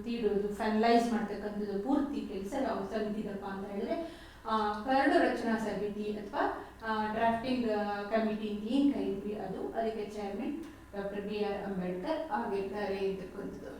ತೀಡೋದು ಫೈನಲೈಸ್ ಮಾಡ್ತಕ್ಕಂಥದ್ದು ಪೂರ್ತಿ ಕೆಲಸ ಯಾವ ಸಮಿತಿದಪ್ಪ ಅಂತ ಹೇಳಿದ್ರೆ ಕರಡು ರಚನಾ ಸಮಿತಿ ಅಥವಾ ಡ್ರಾಫ್ಟಿಂಗ್ ಕಮಿಟಿ ಅಂತ ಏನು ಕರೀತೀವಿ ಅದು. ಅದಕ್ಕೆ ಚೇರ್ಮನ್ ಡಾಕ್ಟರ್ B.R. ಅಂಬೇಡ್ಕರ್ ಆಗಿರ್ತಾರೆ ಅಂತಕ್ಕಂಥದ್ದು.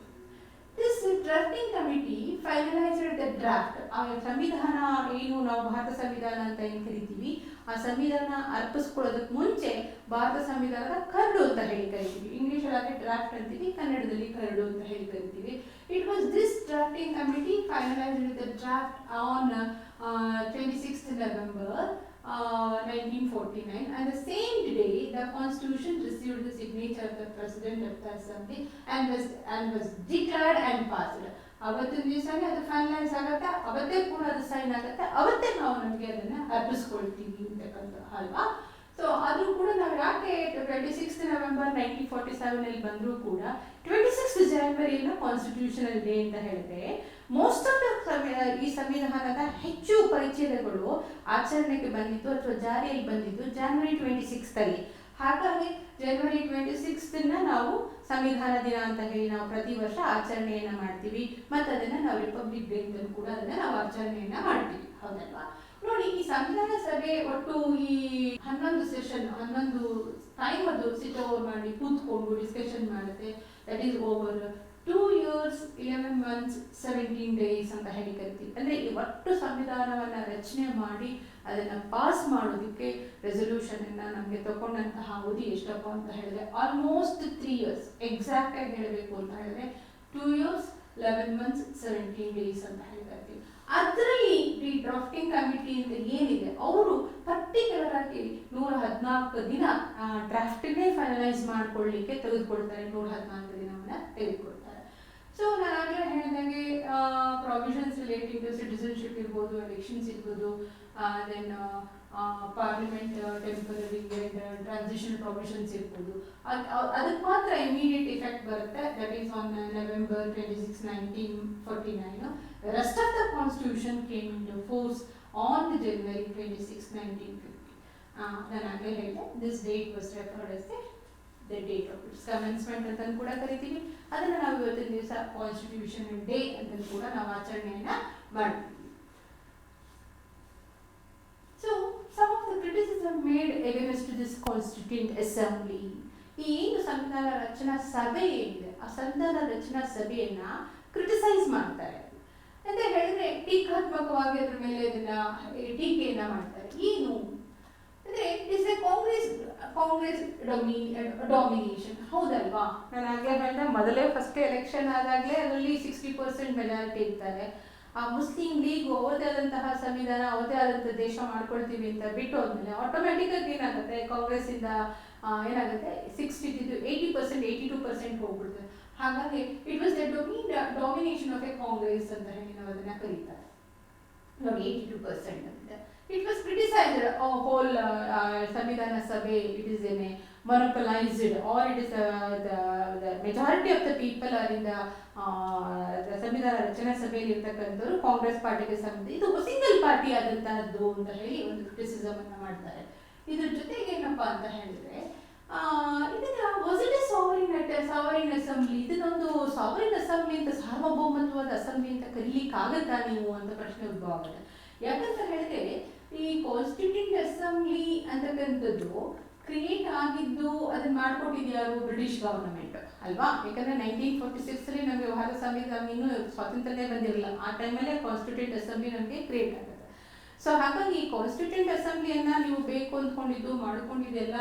This drafting committee finalized the draft. ಆ ಸಂವಿಧಾನ ಏನು ನಾವು ಭಾರತ ಸಂವಿಧಾನ ಅಂತ ಏನು ಕರಿತೀವಿ, ಆ ಸಂವಿಧಾನ ಅರ್ಪಿಸ್ಕೊಳ್ಳೋದಕ್ಕೆ ಮುಂಚೆ ಭಾರತ ಸಂವಿಧಾನದ ಕರಡು ಅಂತ ಹೇಳಿ ಕರಿತೀವಿ. ಇಂಗ್ಲಿಷಲ್ಲಿ ಡ್ರಾಫ್ಟ್ ಅಂತೀವಿ, ಕನ್ನಡದಲ್ಲಿ ಕರಡು ಅಂತ ಹೇಳಿ ಕರಿತೀವಿ. It was this drafting committee finalized the draft on 26th November 1949, and the same day the constitution received the signature of the president of the assembly and was declared and passed. ಅವತ್ತಿನ ದಿವಸನೇ ಅದು finalise ಆಗುತ್ತೆ, ಅವತ್ತೇ ಕೂಡ ಅದು sign ಆಗುತ್ತೆ, ಅವತ್ತೇ ನಾವು ನಮಗೆ ಅದನ್ನ ಅರ್ಪಿಸ್ಕೊಳ್ತೀವಿ ಅಂತಕ್ಕಂಥ ಅಲ್ವಾ. ಸೊ ಅದು ಕೂಡ ನಾವು ಯಾಕೆ 26th ನವೆಂಬರ್ 1947 ಬಂದರೂ ಕೂಡ 26th ಜನವರಿಯನ್ನು ಕಾನ್ಸ್ಟಿಟ್ಯೂಷನಲ್ ಡೇ ಅಂತ ಹೇಳಿದ್ರೆ ಮೋಸ್ಟ್ ಆಫ್ ದ ಈ ಸಂವಿಧಾನದ ಹೆಚ್ಚು ಪರಿಚ್ಛೇದಗಳು ಆಚರಣೆಗೆ ಬಂದಿದ್ದು ಅಥವಾ ಜಾರಿಯಲ್ಲಿ ಬಂದಿದ್ದು ಜನವರಿ 26 ಹಾಗಾಗಿ ಜನವರಿ 26 ನಾವು ಸಂವಿಧಾನ ದಿನ ಅಂತ ಹೇಳಿ ನಾವು ಪ್ರತಿ ವರ್ಷ ಆಚರಣೆಯನ್ನ ಮಾಡ್ತೀವಿ. ಮತ್ತು ಅದನ್ನ ನಾವು ರಿಪಬ್ಲಿಕ್ ಡೇ ಅಂತ ಕೂಡ ಅದನ್ನ ನಾವು ಆಚರಣೆಯನ್ನ ಮಾಡ್ತೀವಿ, ಹೌದಲ್ವಾ. ನೋಡಿ, ಈ ಸಂವಿಧಾನ ಸಭೆ ಒಟ್ಟು ಈ 11 ಸೆಷನ್ 11 ಟೈಮ್ ಅದು ಸಿಟ್ ಓವರ್ ಮಾಡಿ ಕೂತ್ಕೊಂಡು ಡಿಸ್ಕಷನ್ ಮಾಡುತ್ತೆ. That is over 2 years 11 months 17 days ಅಂತ ಹೇಳಿ ಕರಿತೀವಿ. ಅಂದರೆ ಈ ಒಟ್ಟು ಸಂವಿಧಾನವನ್ನು ರಚನೆ ಮಾಡಿ ಅದನ್ನು ಪಾಸ್ ಮಾಡೋದಕ್ಕೆ ರೆಸೊಲ್ಯೂಷನ್ ಅನ್ನ ನಮಗೆ ತಗೊಂಡಂತಹ ಅವಧಿ ಎಷ್ಟಪ್ಪ ಅಂತ ಹೇಳಿದ್ರೆ ಆಲ್ಮೋಸ್ಟ್ 3 years. ಎಕ್ಸಾಕ್ಟ್ ಆಗಿ ಹೇಳಬೇಕು ಅಂತ ಹೇಳಿದ್ರೆ 2 years 11 months 17 days ಅಂತ ಹೇಳ್ತೀವಿ. ಅದರಲ್ಲಿ ಈ ಡ್ರಾಫ್ಟಿಂಗ್ ಕಮಿಟಿ ಅಂತ ಏನಿದೆ ಅವರು ಪರ್ಟಿಕ್ಯುಲರ್ ಆಗಿ 114 ದಿನ ಡ್ರಾಫ್ಟ್ನೇ ಫೈನಲೈಸ್ ಮಾಡ್ಕೊಳ್ಳಿಕ್ಕೆ ತೆಗೆದುಕೊಳ್ತಾರೆ. 114 ದಿನವನ್ನ ತೆಗೆದುಕೊಳ್ತಾರೆ. ಸೊ ನಾನು ಆಗಲೇ ಹೇಳಿದಂಗೆ ಪ್ರಾವಿಷನ್ಸ್ ರಿಲೇಟಿಂಗ್ ಟು ಸಿಟಿಸನ್ಶಿಪ್ ಇರ್ಬೋದು, ಎಲೆಕ್ಷನ್ಸ್ ಇರ್ಬೋದು, then parliament temporary transition provisions ಇರ್ಬೋದು, ಅದಕ್ಕೆ ಮಾತ್ರ ಇಮಿಡಿಯೇಟ್ ಇಫೆಕ್ಟ್ ಬರುತ್ತೆ. That is on November 26, 1949. The rest of the constitution came into force on January 26, 1950. ನಾನು ಆಗಲೇ ಹೇಳಿದೆ, this date was referred as the date of its commencement ಅಂತ ಕೂಡ ಕರಿತೀವಿ. ಅದನ್ನು ನಾವು ಇವತ್ತಿನ ದಿವಸ ಕಾನ್ಸ್ಟಿಟ್ಯೂಷನ್ ಡೇ ಅಂತ ಕೂಡ ನಾವು ಆಚರಣೆಯನ್ನ ಮಾಡ್ತೀವಿ. So some of the criticism made against this constituent assembly. ಈ ಏನು ಸಂವಿಧಾನ ರಚನಾ ಸಭೆ ಏನಿದೆ ಆ ಸಂವಿಧಾನ ರಚನಾ ಸಭೆಯನ್ನ ಕ್ರಿಟಿಸೈಸ್ ಮಾಡ್ತಾರೆ ಅಂತ ಹೇಳಿದ್ರೆ ಟೀಕಾತ್ಮಕವಾಗಿ ಅದ್ರ ಮೇಲೆ ಇದನ್ನ ಟೀಕೆಯನ್ನ ಮಾಡ್ತಾರೆ. ಏನು ಅಂದ್ರೆ ಇಟ್ಸ್ ಎ ಕಾಂಗ್ರೆಸ್ ಡಾಮಿನೇಷನ್, ಹೌದಲ್ವಾ. ನಾನು ಆಗಲೇ ಹೇಳಿದೆ, ಮೊದಲೇ ಫಸ್ಟ್ ಎಲೆಕ್ಷನ್ ಆದಾಗಲೇ ಅದರಲ್ಲಿ 60% ಮೆಜಾರಿಟಿ ಇರ್ತಾರೆ. ಆ ಮುಸ್ಲಿಂ ಲೀಗ್ ಅವರದೇ ಆದಂತಹ ಸಂವಿಧಾನ ಅವರದೇ ಆದಂತಹ ದೇಶ ಮಾಡ್ಕೊಳ್ತೀವಿ ಅಂತ ಬಿಟ್ಟು ಹೋದ್ಮೇಲೆ ಆಟೋಮ್ಯಾಟಿಕ್ ಆಗಿ ಏನಾಗುತ್ತೆ, ಕಾಂಗ್ರೆಸ್ ಇಂದ ಏನಾಗುತ್ತೆ 80% 82% ಹೋಗ್ಬಿಡ್ತದೆ. ಹಾಗಾಗಿ it was the domination of A Congress ಅಂತ ಹೇಳಿ ನಾವು ಅದನ್ನ ಕರೀತಾರೆ. ನೋಡಿ 82% ಅಂತ. It was criticized, whole ಸಂವಿಧಾನ ಸಭೆ, it is in a monopolized, or it is the majority of the people are in the ಸಂವಿಧಾನ ರಚನಾ ಸಭೆಯಲ್ಲಿ ಇರ್ತಕ್ಕಂಥವ್ರು ಕಾಂಗ್ರೆಸ್ ಪಾರ್ಟಿಗೆ ಸಂಬಂಧ, ಇದು ಸಿಂಗಲ್ ಪಾರ್ಟಿ ಆದಂತಹದ್ದು ಅಂತ ಹೇಳಿ ಒಂದು ಕ್ರಿಟಿಸಿಸಮ್ ಅನ್ನ ಮಾಡ್ತಾರೆ. ಇದ್ರ ಜೊತೆಗೆ ಏನಪ್ಪಾ ಅಂತ ಹೇಳಿದ್ರೆ ಇದನ್ನ was it A sovereign assembly, ಇದನ್ನೊಂದು ಸಾವರಿನ್ ಅಸೆಂಬ್ಲಿ ಅಂತ, ಸಾರ್ವಭೌಮತ್ವದ ಅಸೆಂಬ್ಲಿ ಅಂತ ಕರೀಲಿಕ್ಕೆ ಆಗತ್ತಾ ನೀವು ಅಂತ ಪ್ರಶ್ನೆ ಉದ್ಭವ ಆಗುತ್ತೆ. ಯಾಕಂತ ಹೇಳಿದ್ರೆ ಈ ಕಾನ್ಸ್ಟಿಟ್ಯೂಂಟ್ ಅಸೆಂಬ್ಲಿ ಅಂತಕ್ಕಂಥದ್ದು ಕ್ರಿಯೇಟ್ ಆಗಿದ್ದು, ಅದನ್ನ ಮಾಡ್ಕೊಟ್ಟಿದ್ಯಾರು? ಬ್ರಿಟಿಷ್ ಗವರ್ನಮೆಂಟ್ ಅಲ್ವಾ. ಯಾಕಂದ್ರೆ 1946 ನಮಗೆ ಭಾರತ ಸಂವಿಧಾನ ಇನ್ನೂ ಸ್ವಾತಂತ್ರ್ಯನೇ ಬಂದಿರಲಿಲ್ಲ. ಆ ಟೈಮಲ್ಲೇ ಕಾನ್ಸ್ಟಿಟ್ಯೂಂಟ್ ಅಸೆಂಬ್ಲಿ ನಮಗೆ ಕ್ರಿಯೇಟ್ ಆಗುತ್ತೆ. ಸೊ ಹಾಗಾಗಿ ಕಾನ್ಸ್ಟಿಟ್ಯೂಂಟ್ ಅಸೆಂಬ್ಲಿಯನ್ನ ನೀವು ಬೇಕು ಅಂದ್ಕೊಂಡಿದ್ದು ಮಾಡ್ಕೊಂಡಿದ್ದೆಲ್ಲ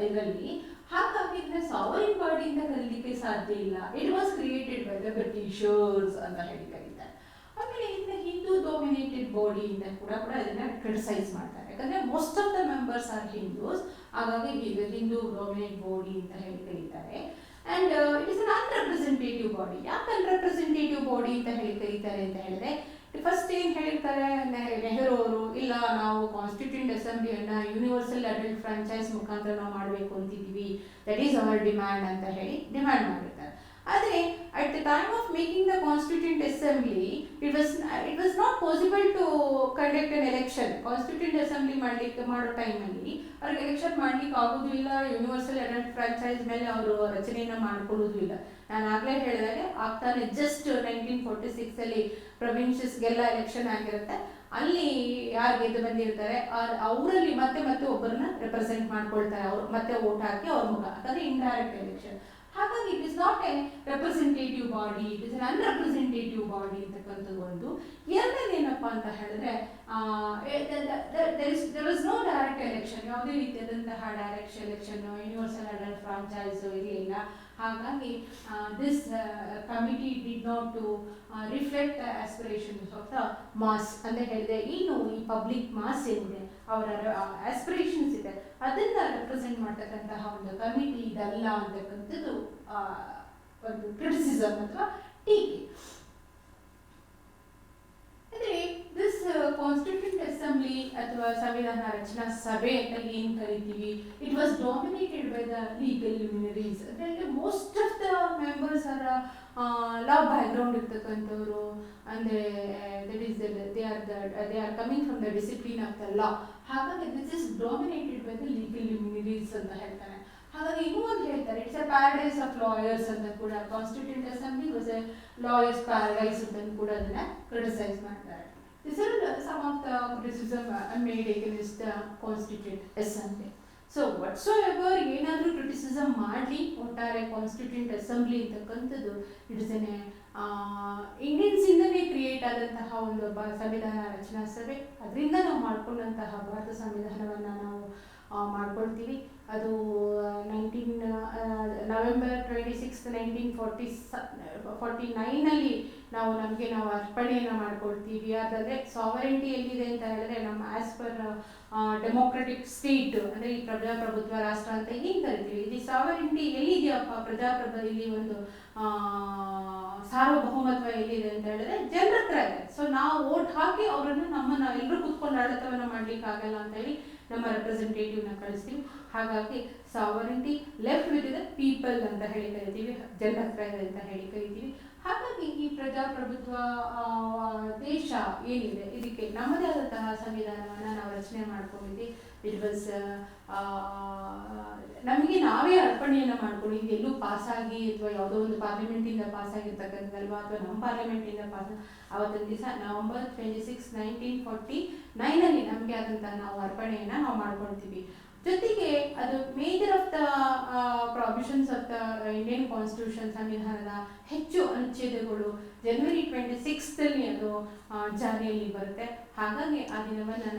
ಇದರಲ್ಲಿ, ಹಾಗಾಗಿ ಇದನ್ನ ಸಾವರಿನ್ ಬಾಡಿ ಅಂತ ಕರೀಲಿಕ್ಕೆ ಸಾಧ್ಯ ಇಲ್ಲ. It was created by the Britishers ಅಂತ ಹೇಳಿ ಕರೀತಾರೆ. ಆಮೇಲೆ ಇದನ್ನ ಹಿಂದೂ ಡಾಮಿನೇಟೆಡ್ ಬಾಡಿ ಅಂತ ಕೂಡ ಇದನ್ನ ಕ್ರಿಟಿಸೈಸ್ ಮಾಡ್ತಾರೆ. ಯಾಕಂದ್ರೆ most of the members are Hindus, ಹಾಗಾಗಿ ಹಿಂದೂ ಡಾಮಿನೇಟ್ ಬಾಡಿ ಅಂತ ಹೇಳಿ ಕರೀತಾರೆ. And it is an unrepresentative body. ಯಾಕೆ ಅನ್ರೆಪ್ರೆಸೆಂಟೇಟಿವ್ ಬಾಡಿ ಅಂತ ಹೇಳಿ ಕರೀತಾರೆ ಅಂತ ಹೇಳಿದ್ರೆ, ಫಸ್ಟ್ ಏನ್ ಹೇಳ್ತಾರೆ ನೆಹರು ಅವರು, ಇಲ್ಲ ನಾವು ಕಾನ್ಸ್ಟಿಟ್ಯೂಂಟ್ ಅಸೆಂಬ್ಲಿಯನ್ನ ಯೂನಿವರ್ಸಲ್ ಅಡಲ್ಟ್ ಫ್ರಾಂಚೈಸ್ ಮುಖಾಂತರ ನಾವು ಮಾಡಬೇಕು ಅಂತಿದ್ದೀವಿ, ದಟ್ ಈಸ್ ಅವರ್ ಡಿಮ್ಯಾಂಡ್ ಅಂತ ಹೇಳಿ ಡಿಮ್ಯಾಂಡ್ ಮಾಡಿರ್ತಾರೆ. ಆದರೆ at the time of making the constituent assembly, it was not possible to conduct an election. Constituent assembly ಮಾಡೋ ಟೈಮಲ್ಲಿ ಅವ್ರಿಗೆ ಎಲೆಕ್ಷನ್ ಮಾಡ್ಲಿಕ್ಕೆ ಆಗೋದು ಇಲ್ಲ, ಯೂನಿವರ್ಸಲ್ ಅಡಲ್ಟ್ ಫ್ರಾಂಚೈಸ್ ಮೇಲೆ ಅವರು ರಚನೆಯನ್ನ ಮಾಡ್ಕೊಳ್ಳೋದು ಇಲ್ಲ. ನಾನು ಆಗ್ಲೇ ಹೇಳಿದಾಗೆ ಆಗ್ತಾನೆ ಜಸ್ಟ್ 1946 ಅಲ್ಲಿ ಪ್ರೊವಿನ್ಷಿಯಸ್ಗೆಲ್ಲ ಎಲೆಕ್ಷನ್ ಆಗಿರುತ್ತೆ. ಅಲ್ಲಿ ಯಾರು ಗೆದ್ದು ಬಂದಿರ್ತಾರೆ ಅವರಲ್ಲಿ ಮತ್ತೆ ಒಬ್ಬರನ್ನ ರೆಪ್ರೆಸೆಂಟ್ ಮಾಡ್ಕೊಳ್ತಾರೆ, ಅವ್ರು ಮತ್ತೆ ವೋಟ್ ಹಾಕಿ ಅವ್ರ ಮುಖ, ಯಾಕಂದ್ರೆ ಇಂಡೈರೆಕ್ಟ್ ಎಲೆಕ್ಷನ್. ಹಾಗಾಗಿ it is not a representative body, it is an unrepresentative body ಅಂತಕ್ಕಂಥದ್ದು ಒಂದು. ಎರಡನೇದೇನಪ್ಪ ಅಂತ ಹೇಳಿದ್ರೆ there was no direct election, ಯಾವುದೇ ರೀತಿಯಾದಂತಹ direct election, universal adult franchise ಇರಲಿಲ್ಲ. ಹಾಗಾಗಿ this committee did not to reflect the aspirations of the mass ಅಂತ ಹೇಳಿದೆ. ಇನ್ನು ಈ ಪಬ್ಲಿಕ್ ಮಾಸ್ ಏನಿದೆ, ಅವರ ಆಸ್ಪಿರೇಷನ್ಸ್ ಇದೆ, ಅದನ್ನ ರೆಪ್ರೆಸೆಂಟ್ ಮಾಡ್ತಕ್ಕಂತಹ ಒಂದು ಕಮಿಟಿ ಇದಲ್ಲ ಅಂತಕ್ಕಂಥದ್ದು ಒಂದು ಕ್ರಿಟಿಸಿಸಮ್ ಅಥವಾ ಟೀಕೆ. ಅಂದ್ರೆ ದಿಸ್ ಕಾನ್ಸ್ಟಿಟ್ಯೂಂಟ್ ಅಸೆಂಬ್ಲಿ ಅಥವಾ ಸಂವಿಧಾನ ರಚನಾ ಸಭೆ ಅಂತ ಏನ್ ಕರಿತೀವಿ, it was dominated by the legal luminaries. ಅಂದ್ರೆ most of the members are law background ಇರ್ತಕ್ಕಂಥವ್ರು, ಅಂದ್ರೆ they are coming from the discipline of the law. ಹಾಗಾಗಿ this is dominated by the legal luminaries ಅಂತ ಹೇಳ್ತಾರೆ. ಹಾಗಾಗಿ ಇನ್ನೂ ಒಂದು ಹೇಳ್ತಾರೆ, it's a paradise of lawyers ಅಂತ ಕೂಡ. Constituent assembly was a lawyers paradise ಅಂತ ಕೂಡ ಅದನ್ನ ಕ್ರಿಟಿಸೈಸ್ ಮಾಡ್ತಾರೆ. These are some of the criticism made against the Constituent Assembly. So whatsoever ಏನಾದರೂ ಕ್ರಿಟಿಸಿಸಮ್ ಮಾಡಲಿ, ಒಟ್ಟಾರೆ ಕಾನ್ಸ್ಟಿಟ್ಯೂಂಟ್ ಅಸೆಂಬ್ಲಿ ಅಂತಕ್ಕಂಥದ್ದು ಇಟ್ ಇಸ್ ಎನ್ ಇಂಡಿಯನ್ಸ್ ಇಂದನೇ ಕ್ರಿಯೇಟ್ ಆದಂತಹ ಒಂದು ಸಂವಿಧಾನ ರಚನಾ ಸಭೆ. ಅದರಿಂದ ನಾವು ಮಾಡ್ಕೊಂಡಂತಹ ಭಾರತ ಸಂವಿಧಾನವನ್ನು ನಾವು ಮಾಡ್ಕೊಳ್ತೀವಿ. ಅದು ನವೆಂಬರ್ 26, 1949 ನಾವು ಅರ್ಪಣೆಯನ್ನು ಮಾಡ್ಕೊಳ್ತೀವಿ. ಯಾಕಂದರೆ ಸಾವರೆಂಟಿ ಎಲ್ಲಿದೆ ಅಂತ ಹೇಳಿದ್ರೆ, ನಮ್ಮ ಆಸ್ ಪರ್ ಡೆಮೋಕ್ರೆಟಿಕ್ ಸ್ಟೇಟ್, ಅಂದರೆ ಈ ಪ್ರಜಾಪ್ರಭುತ್ವ ರಾಷ್ಟ್ರ ಅಂತ ಏನು ಕರಿತೀವಿ, ಇಲ್ಲಿ ಸಾವರೆಂಟಿ ಎಲ್ಲಿದೆಯಪ್ಪ, ಇಲ್ಲಿ ಒಂದು ಸಾರ್ವಭೌಮತ್ವ ಎಲ್ಲಿದೆ ಅಂತ ಹೇಳಿದ್ರೆ ಜನರ ಹತ್ರ ಇದೆ. ಸೊ ನಾವು ವೋಟ್ ಹಾಕಿ ಅವರನ್ನು ಎಲ್ಲರೂ ಕೂತ್ಕೊಂಡು ಆಡಳಿತವನ್ನು ಮಾಡ್ಲಿಕ್ಕೆ ಆಗಲ್ಲ ಅಂತ ಹೇಳಿ ನಮ್ಮ ರೆಪ್ರೆಸೆಂಟೇಟಿವ್ನ ಕಳಿಸ್ತೀವಿ. ಹಾಗಾಗಿ ಸಾವರೆಂಟಿ ಲೆಫ್ಟ್ ವಿತ್ ದ ಪೀಪಲ್ ಅಂತ ಹೇಳಿ ಕರಿತೀವಿ, ಜನರ ಹತ್ರ ಇದೆ ಅಂತ ಹೇಳಿ ಕರಿತೀವಿ. ಹಾಗಾಗಿ ಈ ಪ್ರಜಾಪ್ರಭುತ್ವ ದೇಶ ಏನಿದೆ, ಇದಕ್ಕೆ ನಮ್ಮದೇ ಆದಂತಹ ಸಂವಿಧಾನವನ್ನು ನಾವು ರಚನೆ ಮಾಡ್ಕೊಂಡಿದ್ವಿ. ಇಟ್ ವಾಸ್ ನಮಗೆ ನಾವೇ ಅರ್ಪಣೆಯನ್ನು ಮಾಡ್ಕೊಂಡಿದ್ವಿ. ಎಲ್ಲೂ ಪಾಸಾಗಿ ಅಥವಾ ಯಾವುದೋ ಒಂದು ಪಾರ್ಲಿಮೆಂಟಿಂದ ಪಾಸಾಗಿರ್ತಕ್ಕಂಥದ್ದಲ್ವಾ, ಅಥವಾ ನಮ್ಮ ಪಾರ್ಲಿಮೆಂಟಿಂದ ಅವತ್ತಿನ ದಿವಸ ನವೆಂಬರ್ 26, 1949 ನಮಗೆ ಆದಂತಹ ನಾವು ಅರ್ಪಣೆಯನ್ನು ನಾವು ಮಾಡ್ಕೊಳ್ತೀವಿ. ಜೊತೆಗೆ ಅದು major of the provisions of the Indian constitution, ಸಂವಿಧಾನದ ಹೆಚ್ಚು ಅನುಚ್ಛೇದಗಳು ಜನವರಿ 26 ಅದು ಜಾರಿಯಲ್ಲಿ ಬರುತ್ತೆ. ಹಾಗಾಗಿ ಆ ದಿನವನ್ನು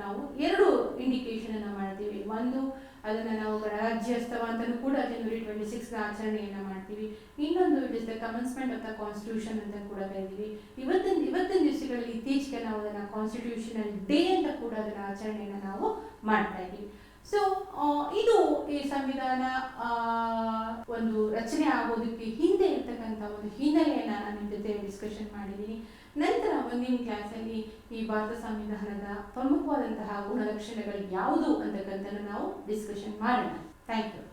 ನಾವು ಎರಡು ಇಂಡಿಕೇಶನ್ ಅನ್ನು ಮಾಡ್ತೀವಿ. ಒಂದು, ಅದನ್ನು ನಾವು ಗಣರಾಜ್ಯೋತ್ಸವ ಅಂತಲೂ ಕೂಡ ಜನವರಿ 26 ಆಚರಣೆಯನ್ನು ಮಾಡ್ತೀವಿ. ಇನ್ನೊಂದು, it is the commencement of the constitution ಅಂತ ಕೂಡ ಕರಿತೀವಿ. ಇವತ್ತಿನ ದಿವಸಗಳಲ್ಲಿ ಇತ್ತೀಚೆಗೆ ನಾವು ಅದನ್ನು ಕಾನ್ಸ್ಟಿಟ್ಯೂಷನಲ್ ಡೇ ಅಂತ ಕೂಡ ಅದನ್ನು ಆಚರಣೆಯನ್ನು ನಾವು ಮಾಡ್ತಾ ಇದ್ದೀವಿ. ಸೊ ಇದು ಈ ಸಂವಿಧಾನ ಒಂದು ರಚನೆ ಆಗೋದಕ್ಕೆ ಹಿಂದೆ ಇರ್ತಕ್ಕಂಥ ಅಂತಕ್ಕಂಥ ಒಂದು ಹಿನ್ನೆಲೆಯನ್ನು ನಾನು ನಿಮ್ಮ ಜೊತೆ ಡಿಸ್ಕಷನ್ ಮಾಡಿದ್ದೀನಿ. ನಂತರ ಮುಂದಿನ ಕ್ಲಾಸಲ್ಲಿ ಈ ಭಾರತ ಸಂವಿಧಾನದ ಪ್ರಮುಖವಾದಂತಹ ಗುಣಲಕ್ಷಣಗಳು ಯಾವುದು ಅಂತಕ್ಕಂಥ ನಾವು ಡಿಸ್ಕಷನ್ ಮಾಡೋಣ. Thank you.